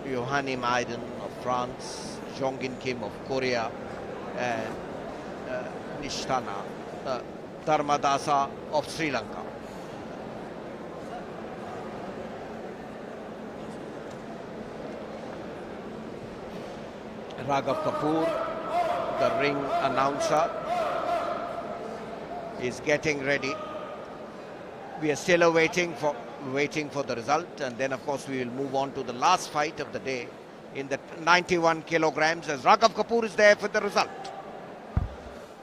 Yohanni Maiden of France, Jongin Kim of Korea, and Nishtana Dharmadasa of Sri Lanka. Raghav Kapoor, the ring announcer, is getting ready. We are still waiting for the result, and then of course we will move on to the last fight of the day in the 91 kilograms as Raghav Kapoor is there for the result.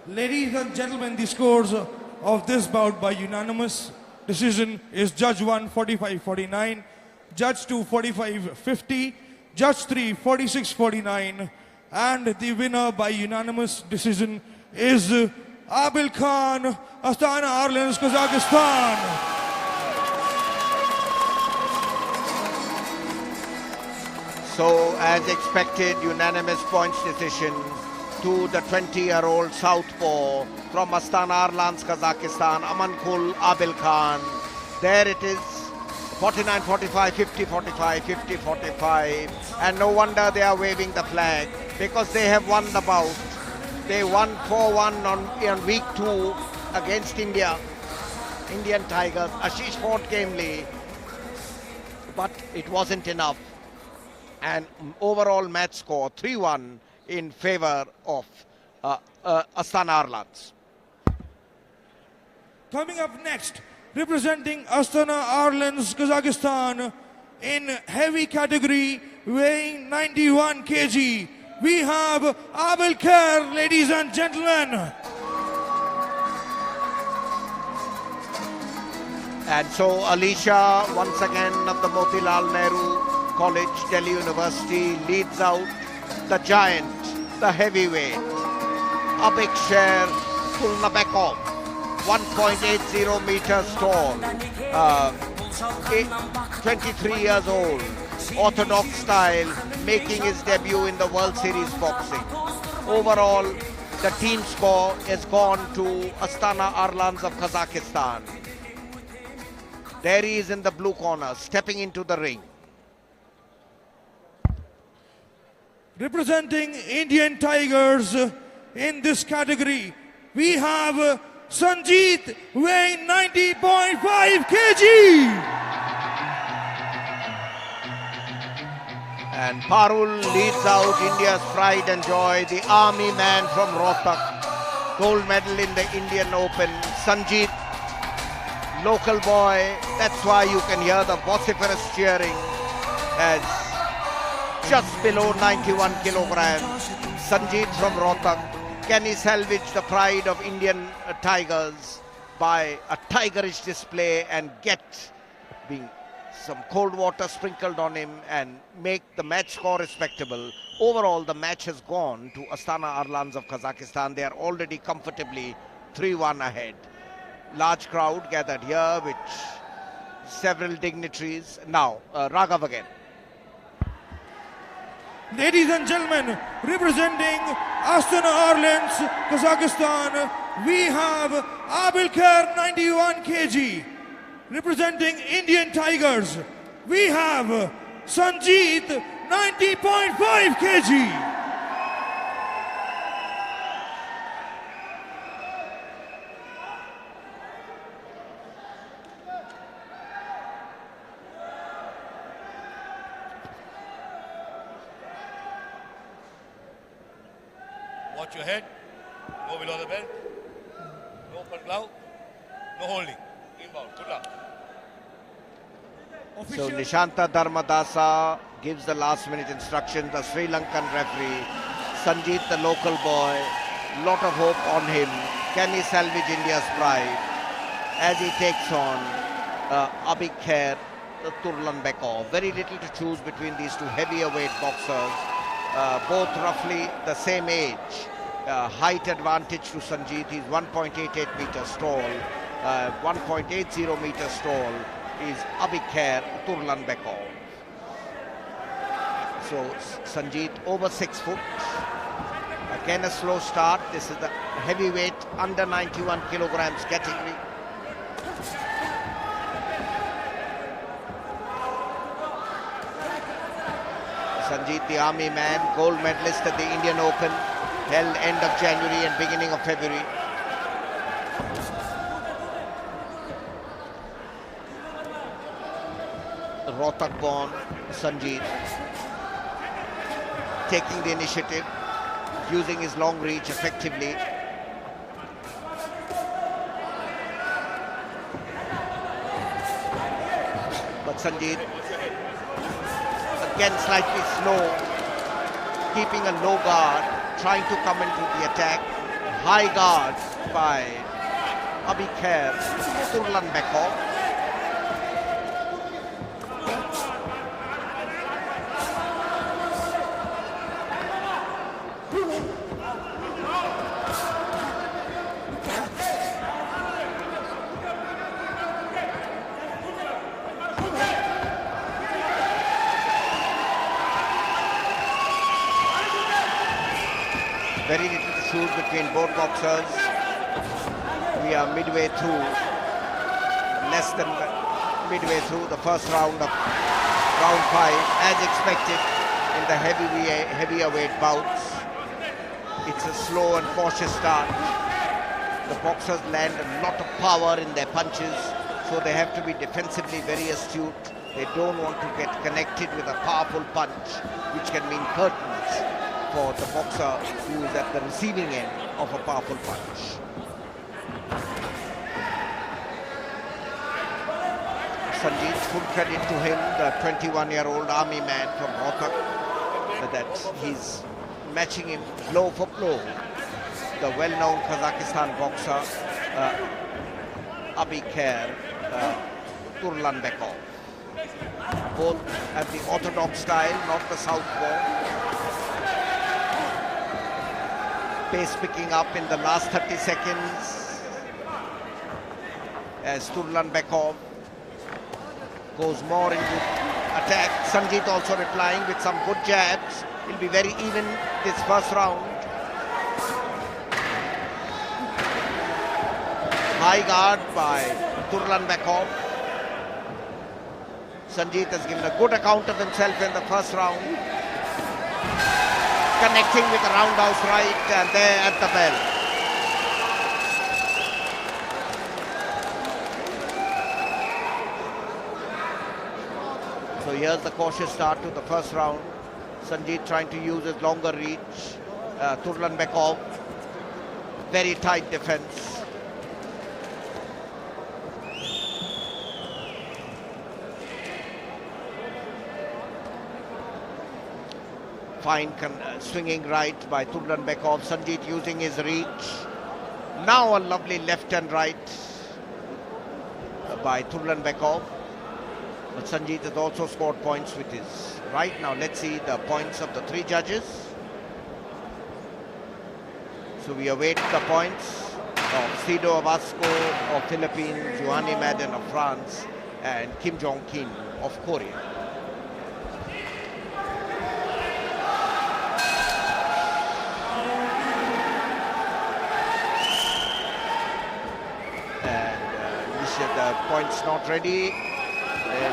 Ladies and gentlemen, the scores of this bout by unanimous decision is Judge 1 45-49, Judge 2 45-50, Judge 3 46-49, and the winner by unanimous decision is Abильхан, Astana Arlans, Kazakhstan. So, as expected, unanimous points decision to the 20-year-old southpaw from Astana Arlans, Kazakhstan, Amankul Abильхан. There it is, 49-45, 50-45, 50-45, and no wonder they are waving the flag because they have won the bout. They won 4-1 on week 2 against Indian Tigers. Ashish fought gamely, but it wasn't enough. And overall match score 3-1 in favor of Astana Arlans. Coming up next, representing Astana Arlans, Kazakhstan, in heavy category, weighing 91 kg, we have Abilkhair, ladies and gentlemen. And so Alicia, once again of the Motilal Nehru College, Delhi University, leads out the giant, the heavyweight, Abilkhair Tuрланбек, 1.80 meters tall, 23 years old, orthodox style, making his debut in the World Series boxing. Overall, the team score has gone to Astana Arlans of Kazakhstan. There he is in the blue corner, stepping into the ring. Representing Indian Tigers in this category, we have Sanjeet, weighing 90.5 kg. And Parul leads out India's pride and joy, the army man from Rohtak, gold medal in the Indian Open. Sanjeet, local boy, that's why you can hear the vociferous cheering as just below 91 kilograms. Sanjeet from Rohtak, can he salvage the pride of Indian Tigers by a tigerish display and get some cold water sprinkled on him and make the match score respectable? Overall, the match has gone to Astana Arlans of Kazakhstan. They are already comfortably 3-1 ahead. Large crowd gathered here with several dignitaries. Now, Raghav again. Ladies and gentlemen, representing Astana Arlans, Kazakhstan, we have Abilkhair, 91 kg. Representing Indian Tigers, we have Sanjeet, 90.5 kg. Watch your head, go below the belt, no open glove, no holding. Inbound, good luck. So Nishanta Dharmadasa gives the last minute instruction. The Sri Lankan referee, Sanjeet, the local boy, lot of hope on him. Can he salvage India's pride as he takes on Abilkhair Tuрланбек? Very little to choose between these two heavyweight boxers, both roughly the same age. Height advantage to Sanjeet. He's 1.88 meters tall, 1.80 meters tall is Abilkhair Tuрланбек. So Sanjeet over 6 foot. Again a slow start. This is the heavyweight under 91 kilograms category. Sanjeet, the army man, gold medalist at the Indian Open, held end of January and beginning of February. Rohtak born Sanjeet taking the initiative, using his long reach effectively. But Sanjeet again slightly slow, keeping a low guard, trying to come into the attack. High guard by Abilkhair Tuрланбек. Very little to choose between both boxers. We are midway through, less than midway through the first round of round 5, as expected in the heavier weight bouts. It's a slow and cautious start. The boxers land a lot of power in their punches, so they have to be defensively very astute. They don't want to get connected with a powerful punch, which can mean curtains for the boxer who is at the receiving end of a powerful punch. Sanjeet, full credit to him, the 21-year-old army man from Rohtak, that he's matching him blow for blow. The well-known Kazakhstan boxer, Abilkhair Tuрланбек. Both have the orthodox style, not the southpaw. Pace picking up in the last 30 seconds as Tuрланбек goes more into attack. Sanjeet also replying with some good jabs. Will be very even this first round. High guard by Tuрланбек. Sanjeet has given a good account of himself in the first round. Connecting with a roundhouse right and there at the bell. So here's the cautious start to the first round. Sanjeet trying to use his longer reach. Tuрланбек, very tight defense. Fine swinging right by Tuрланбек. Sanjeet using his reach. Now a lovely left and right by Tuрланбек. But Sanjeet has also scored points with his right. Now let's see the points of the 3 judges. So we await the points of Sido Vasco of Philippines, Johanny Madden of France, and Kim Jong-kim of Korea. The points not ready.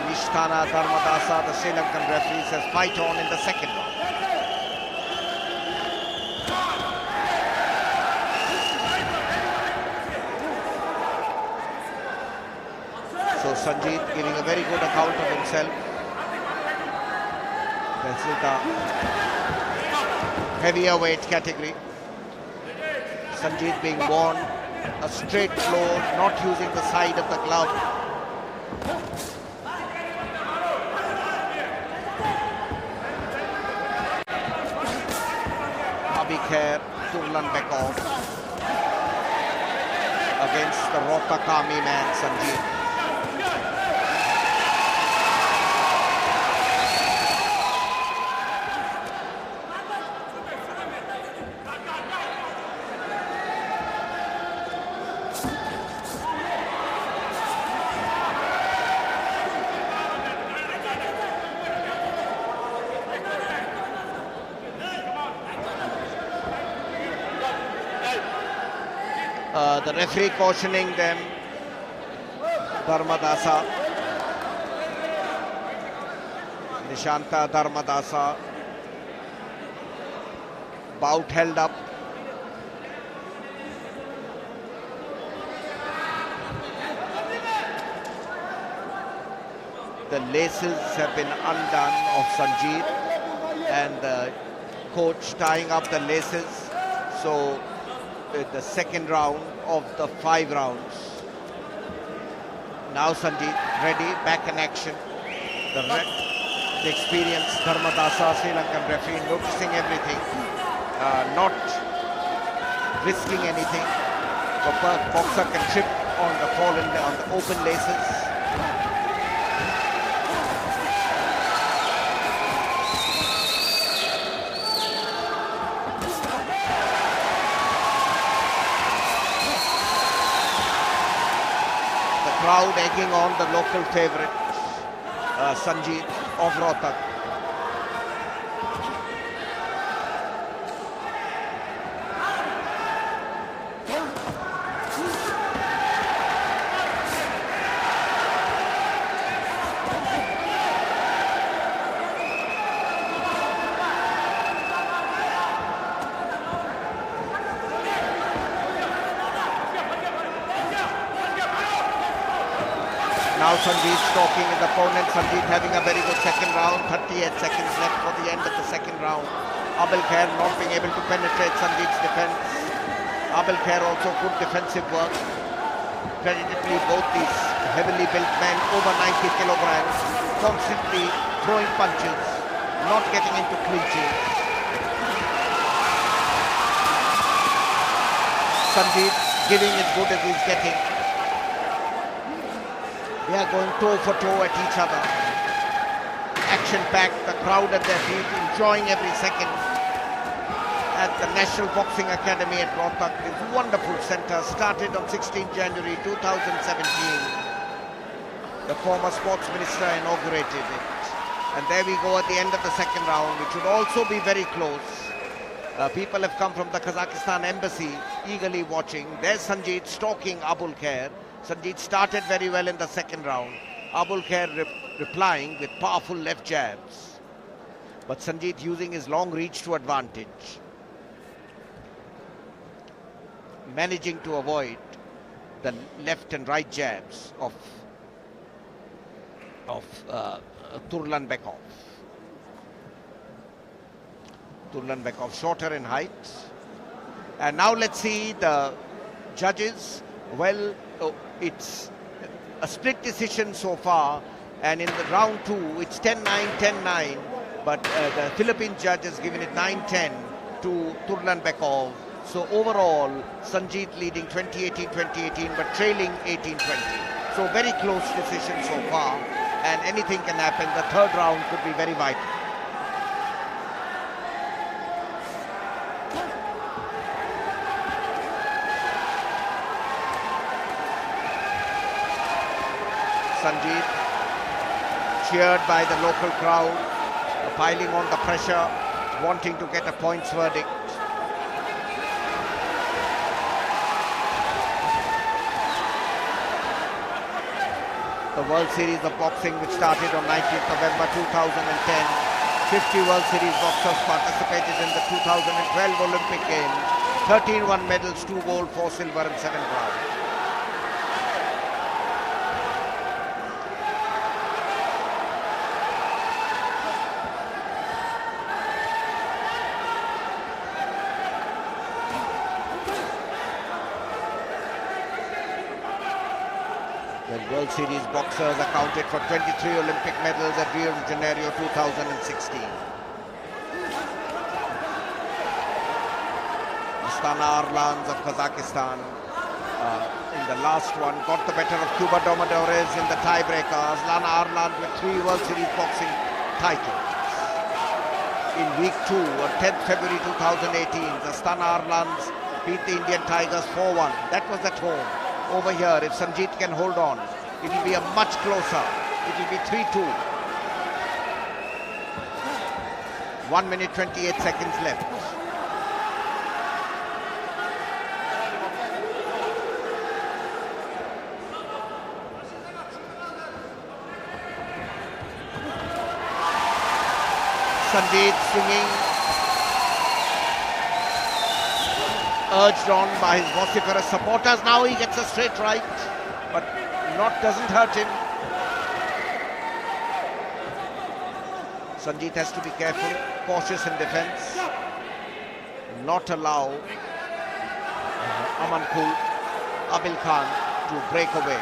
Nishtana Dharmadasa, the Sri Lankan referee, says fight on in the second round. So Sanjeet giving a very good account of himself. This is the heavier weight category. Sanjeet being born a straight flow, not using the side of the glove. Abilkhair Tuрланбек against the Rotakami man Sanjeet. The referee cautioning them, Dharmadasa, Nishanta Dharmadasa, bout held up. The laces have been undone of Sanjeet and the coach tying up the laces. So the second round of the 5 rounds. Now Sanjeet ready, back in action. The experienced Dharmadasa, Sri Lankan referee, noticing everything, not risking anything. The boxer can trip on the open laces. Crowd egging on the local favourite, Sanjeet of Rohtak. Now Sanjeet stalking his opponent. Sanjeet having a very good second round. 38 seconds left for the end of the second round. Abilkhair not being able to penetrate Sanjeet's defense. Abilkhair also good defensive work. Creditably, both these heavily built men, over 90 kilograms, constantly throwing punches, not getting into clinching. Sanjeet giving as good as he's getting. They are going toe for toe at each other. Action-packed, the crowd at their feet, enjoying every second. At the National Boxing Academy at Rohtak, this wonderful centre started on 16 January 2017. The former sports minister inaugurated it. And there we go at the end of the second round, which would also be very close. People have come from the Kazakhstan embassy, eagerly watching. There's Sanjeet stalking Abulkhair. Sanjeet started very well in the second round. Abulkhair replying with powerful left jabs. But Sanjeet using his long reach to advantage. Managing to avoid the left and right jabs of Tuрланбек. Tuрланбек shorter in height. And now let's see the judges. Well, it's a split decision so far, and in the round 2 it's 10-9, 10-9, but the Philippine judge has given it 9-10 to Tuрланбек. So overall Sanjeet leading 20-18, but trailing 18-20. So very close decision so far, and anything can happen. The third round could be very vital. Sanjeet, cheered by the local crowd, piling on the pressure, wanting to get a points verdict. the World Series of Boxing, which started on 19th November 2010. 50 World Series boxers participated in the 2012 Olympic Games. 13 won medals, 2 gold, 4 silver and 7 bronze. The World Series boxers accounted for 23 Olympic medals at Rio de Janeiro 2016. Astana Arlans of Kazakhstan in the last one got the better of Cuba Domadores in the tiebreaker. Astana Arlans with 3 World Series boxing titles. In week 2 on 10th February 2018, Astana Arlans beat the Indian Tigers 4-1. That was at home. Over here, if Sanjeet can hold on, it will be a much closer. It will be 3-2. 1 minute 28 seconds left. Sanjeet swinging, urged on by his vociferous supporters. Now he gets a straight right, but doesn't hurt him. Sanjeet has to be careful, cautious in defense, not allow Ammankul, Abильхан to break away.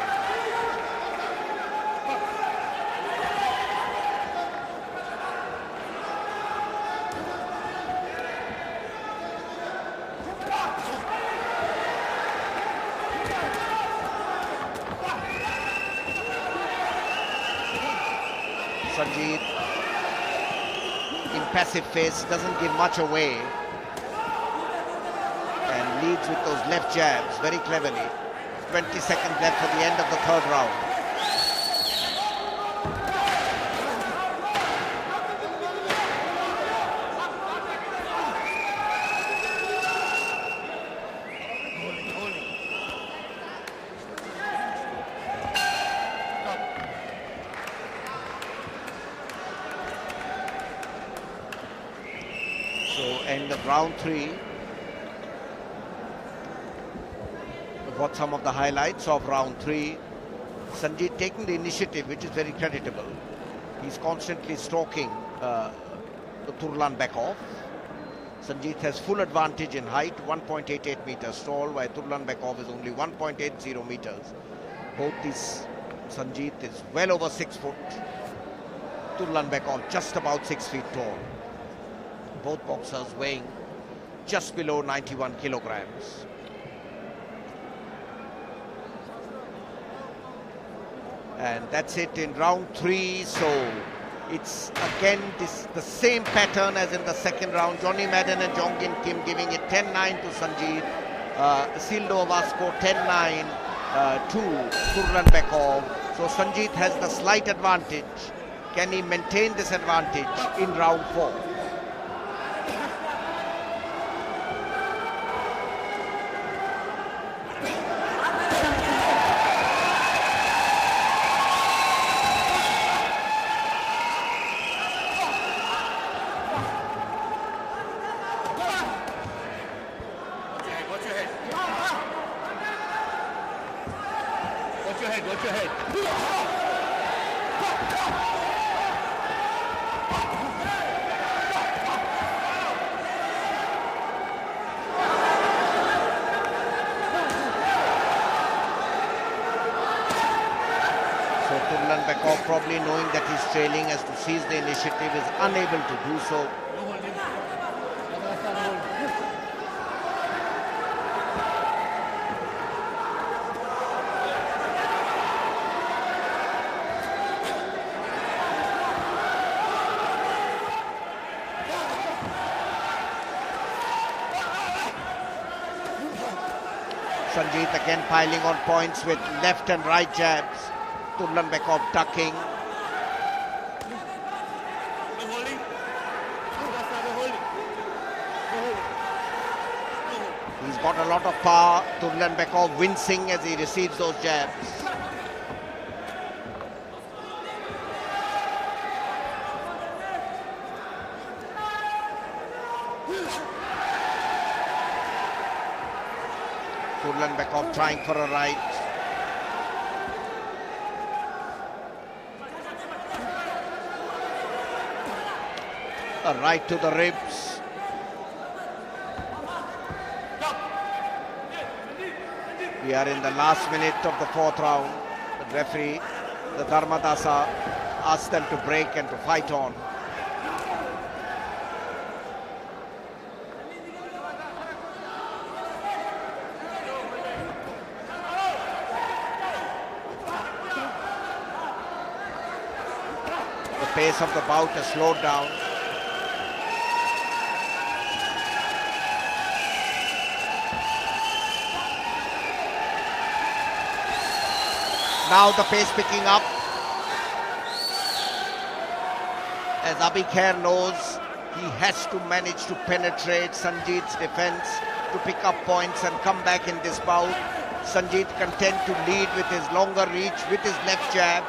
Sanjeet, impassive face, doesn't give much away and leads with those left jabs very cleverly. 20 seconds left for the end of the 3rd round. End of round 3. We've got some of the highlights of round 3. Sanjeet taking the initiative, which is very creditable. He's constantly stalking the Tuрланбек off. Sanjeet has full advantage in height, 1.88 meters tall, while Tuрланбек is only 1.80 meters. Both these, Sanjeet is well over 6 foot. Tuрланбек just about 6 feet tall. Both boxers weighing just below 91 kilograms. And that's it in round 3. So it's again the same pattern as in the second round. Johnny Madden and Jongin Kim giving it 10-9 to Sanjeet. Sildo Vasco 10-9 to Tuрланбек. So Sanjeet has the slight advantage. Can he maintain this advantage in round 4? Watch your head. So Tuрланбек, probably knowing that he's trailing, as to seize the initiative, is unable to do so. Sanjeet again piling on points with left and right jabs. Tuрланбек ducking. He's got a lot of power. Tuрланбек wincing as he receives those jabs. Turlanbekov trying for a right. A right to the ribs. We are in the last minute of the fourth round. The referee, the Dharmadasa, asked them to break and to fight on. The pace of the bout has slowed down. Now the pace picking up. As Abilkhair knows, he has to manage to penetrate Sanjeet's defense to pick up points and come back in this bout. Sanjeet content to lead with his longer reach, with his left jab.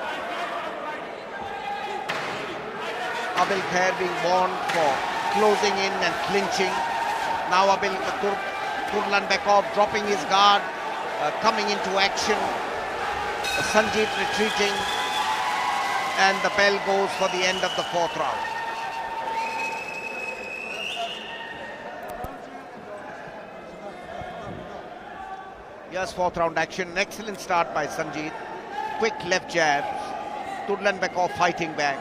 Abilkhair being warned for closing in and clinching. Now Turlanbekov dropping his guard, coming into action. Sanjeet retreating, and the bell goes for the end of the fourth round. Here's fourth round action. An excellent start by Sanjeet. Quick left jabs. Turlanbekov fighting back.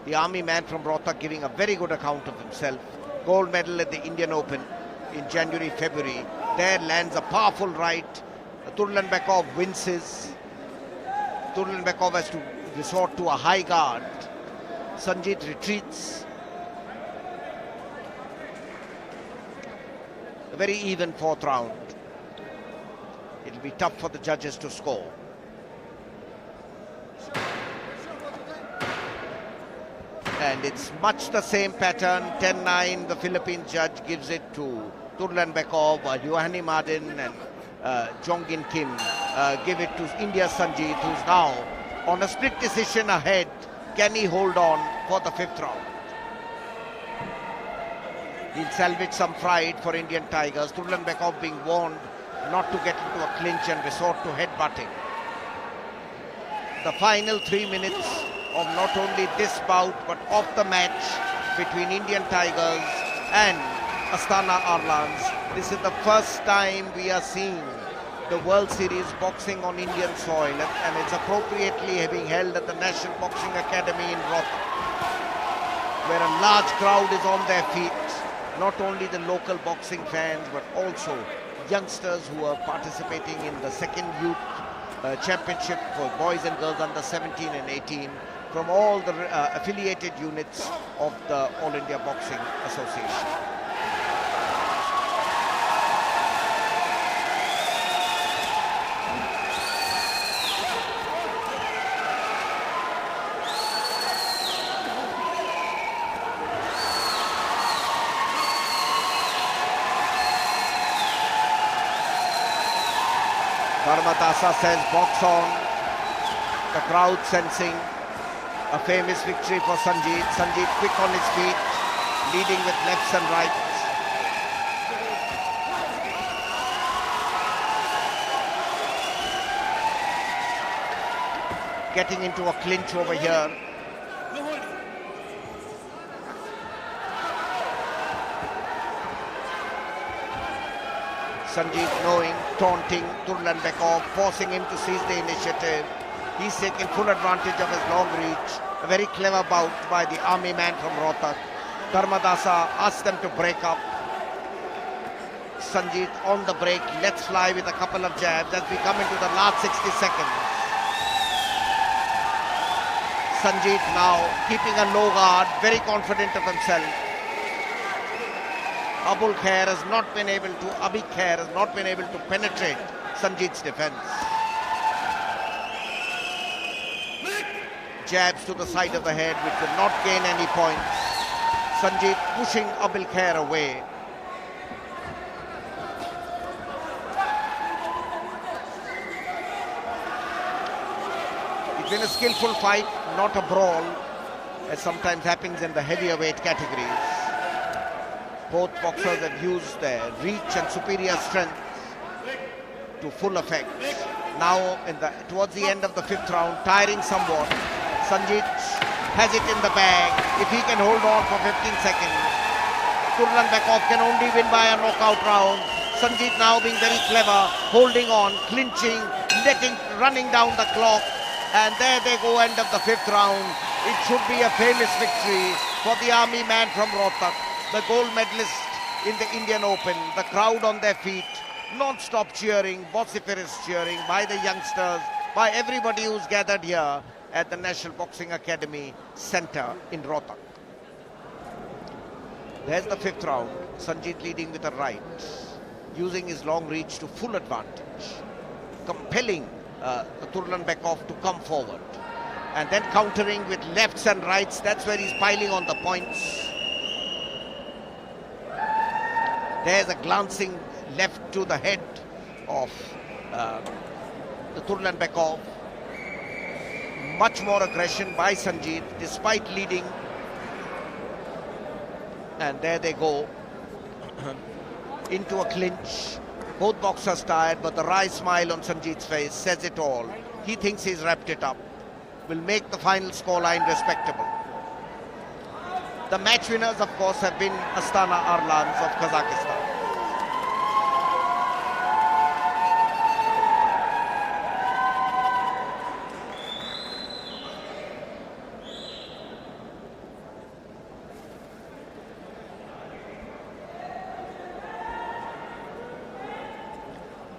The army man from Rohtak giving a very good account of himself. Gold medal at the Indian Open in January, February. There lands a powerful right. Turlanbekov winces. Turlanbekov has to resort to a high guard. Sanjeet retreats. A very even fourth round. It'll be tough for the judges to score. And it's much the same pattern. 10-9, the Philippine judge gives it to Turlanbekov, Yohani Madin and Jongin Kim give it to India's Sanjeet, who's now on a split decision ahead. Can he hold on for the fifth round? He'll salvage some pride for Indian Tigers. Turlanbekov being warned not to get into a clinch and resort to headbutting. The final 3 minutes of not only this bout but of the match between Indian Tigers and Astana Arlans. This is the first time we are seeing the World Series boxing on Indian soil, and it's appropriately being held at the National Boxing Academy in Rohtak, where a large crowd is on their feet. Not only the local boxing fans but also youngsters who are participating in the second youth championship for boys and girls under 17 and 18 from all the affiliated units of the All India Boxing Association. Dharmadasa says box on. The crowd sensing a famous victory for Sanjeet. Sanjeet quick on his feet, leading with lefts and rights. Getting into a clinch over here. Sanjeet knowing, taunting Turlanbekov, forcing him to seize the initiative. He's taken full advantage of his long reach. A very clever bout by the army man from Rohtak. Dharmadasa asked them to break up. Sanjeet on the break, lets fly with a couple of jabs as we come into the last 60 seconds. Sanjeet now keeping a low guard, very confident of himself. Abilkhair has not been able to penetrate Sanjeet's defense. Jabs to the side of the head which will not gain any points. Sanjeet pushing Abilkhair away. It's been a skillful fight, not a brawl, as sometimes happens in the heavier weight categories. Both boxers have used their reach and superior strength to full effect. Now, towards the end of the 5th round, tiring somewhat, Sanjeet has it in the bag. If he can hold on for 15 seconds, Tuрланбек can only win by a knockout round. Sanjeet now being very clever, holding on, clinching, running down the clock. And there they go, end of the 5th round. It should be a famous victory for the army man from Rohtak, the gold medalist in the Indian Open. The crowd on their feet, non-stop cheering, vociferous cheering by the youngsters, by everybody who's gathered here at the National Boxing Academy Centre in Rohtak. There's the 5th round. Sanjeet leading with a right, using his long reach to full advantage, compelling Tuрланбек to come forward, and then countering with lefts and rights. That's where he's piling on the points. There's a glancing left to the head of Tuрланбек. Much more aggression by Sanjeet despite leading. And there they go into a clinch. Both boxers tired, but the wry smile on Sanjeet's face says it all. He thinks he's wrapped it up. Will make the final scoreline respectable. The match winners, of course, have been Astana Arlans of Kazakhstan.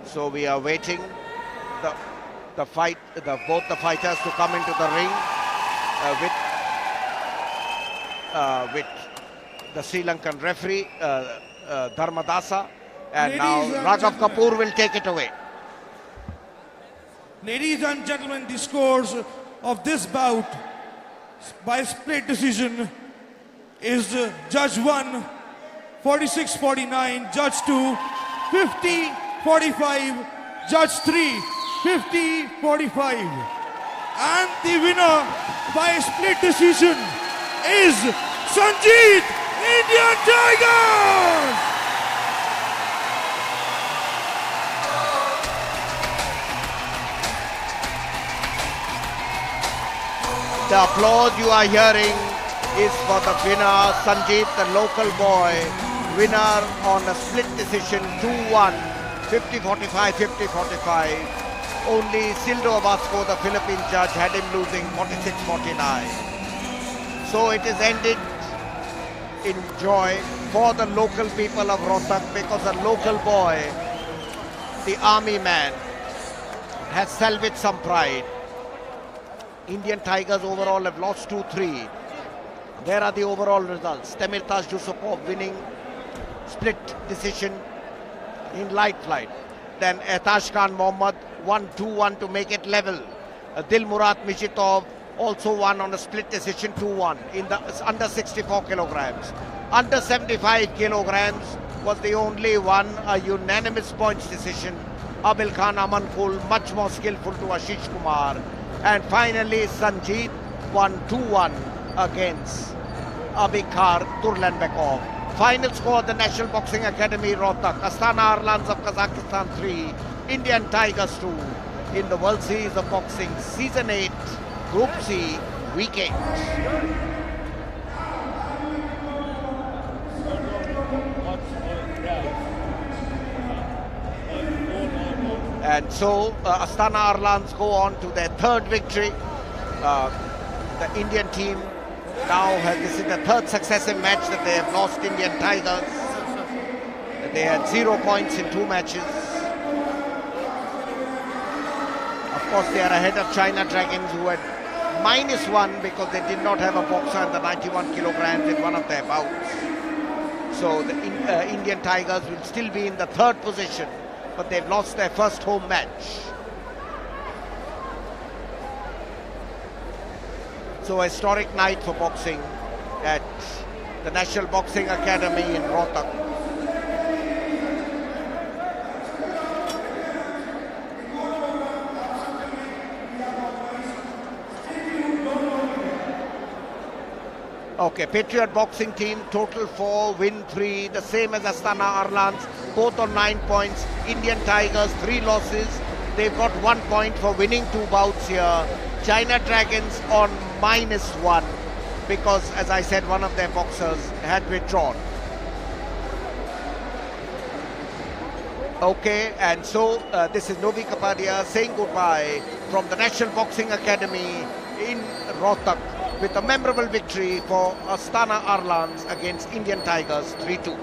So we are waiting both the fighters to come into the ring with the Sri Lankan referee Dharmadasa, and now Raghav Kapoor will take it away. Ladies and gentlemen, the scores of this bout by split decision is Judge 1 46-49, Judge 2 50-45, Judge 3 50-45, and the winner by split decision is Sanjeet, Indian Tigers! The applause you are hearing is for the winner, Sanjeet, the local boy, winner on a split decision 2-1, 50-45, 50-45. Only Sildo Abasco, the Philippine judge, had him losing 46-49. So it is ended in joy for the local people of Rohtak, because a local boy, the army man, has salvaged some pride. Indian Tigers overall have lost 2-3. There are the overall results. Temirtas Jusupov winning split decision in light flight. Then Ethash Khan Mohammed 1-2-1 to make it level. Dilmurat Mijitov also won on a split decision 2-1 in the under 64 kilograms. Under 75 kilograms was the only one, a unanimous points decision. Abильхан Аманкул much more skillful to Ashishem Kumar. And finally Sanjeet won 2-1 against Abilkhair Tuрланбек. Final score, the National Boxing Academy Rohtak, Astana Arlans of Kazakhstan 3, Indian Tigers 2 in the World Series of Boxing Season 8, Group C, Week 8. And so Astana Arlans go on to their third victory. The Indian team now this is the third successive match that they have lost Indian Tigers. They had 0 points in 2 matches. Of course, they are ahead of China Dragons, who had -1 because they did not have a boxer in the 91 kilograms in one of their bouts. So the Indian Tigers will still be in the third position, but they've lost their first home match. So a historic night for boxing at the National Boxing Academy in Rohtak. Okay, Patriot boxing team, total 4, win 3, the same as Astana Arlans, both on 9 points. Indian Tigers, 3 losses. They've got 1 point for winning 2 bouts here. China Dragons on -1 because, as I said, one of their boxers had withdrawn. Okay, and so this is Novi Kapadia saying goodbye from the National Boxing Academy in Rohtak with a memorable victory for Astana Arlans against Indian Tigers 3-2.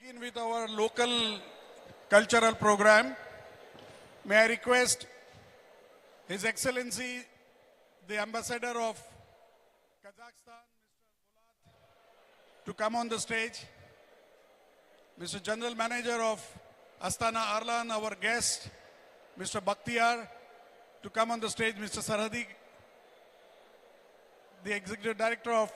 Begin with our local cultural program. May I request His Excellency, the Ambassador of Kazakhstan, Mr. Bulat, to come on the stage. Mr. General Manager of Astana Arlan, our guest, Mr. Bakhtiar, to come on the stage. Mr. Sarhadi, the Executive Director of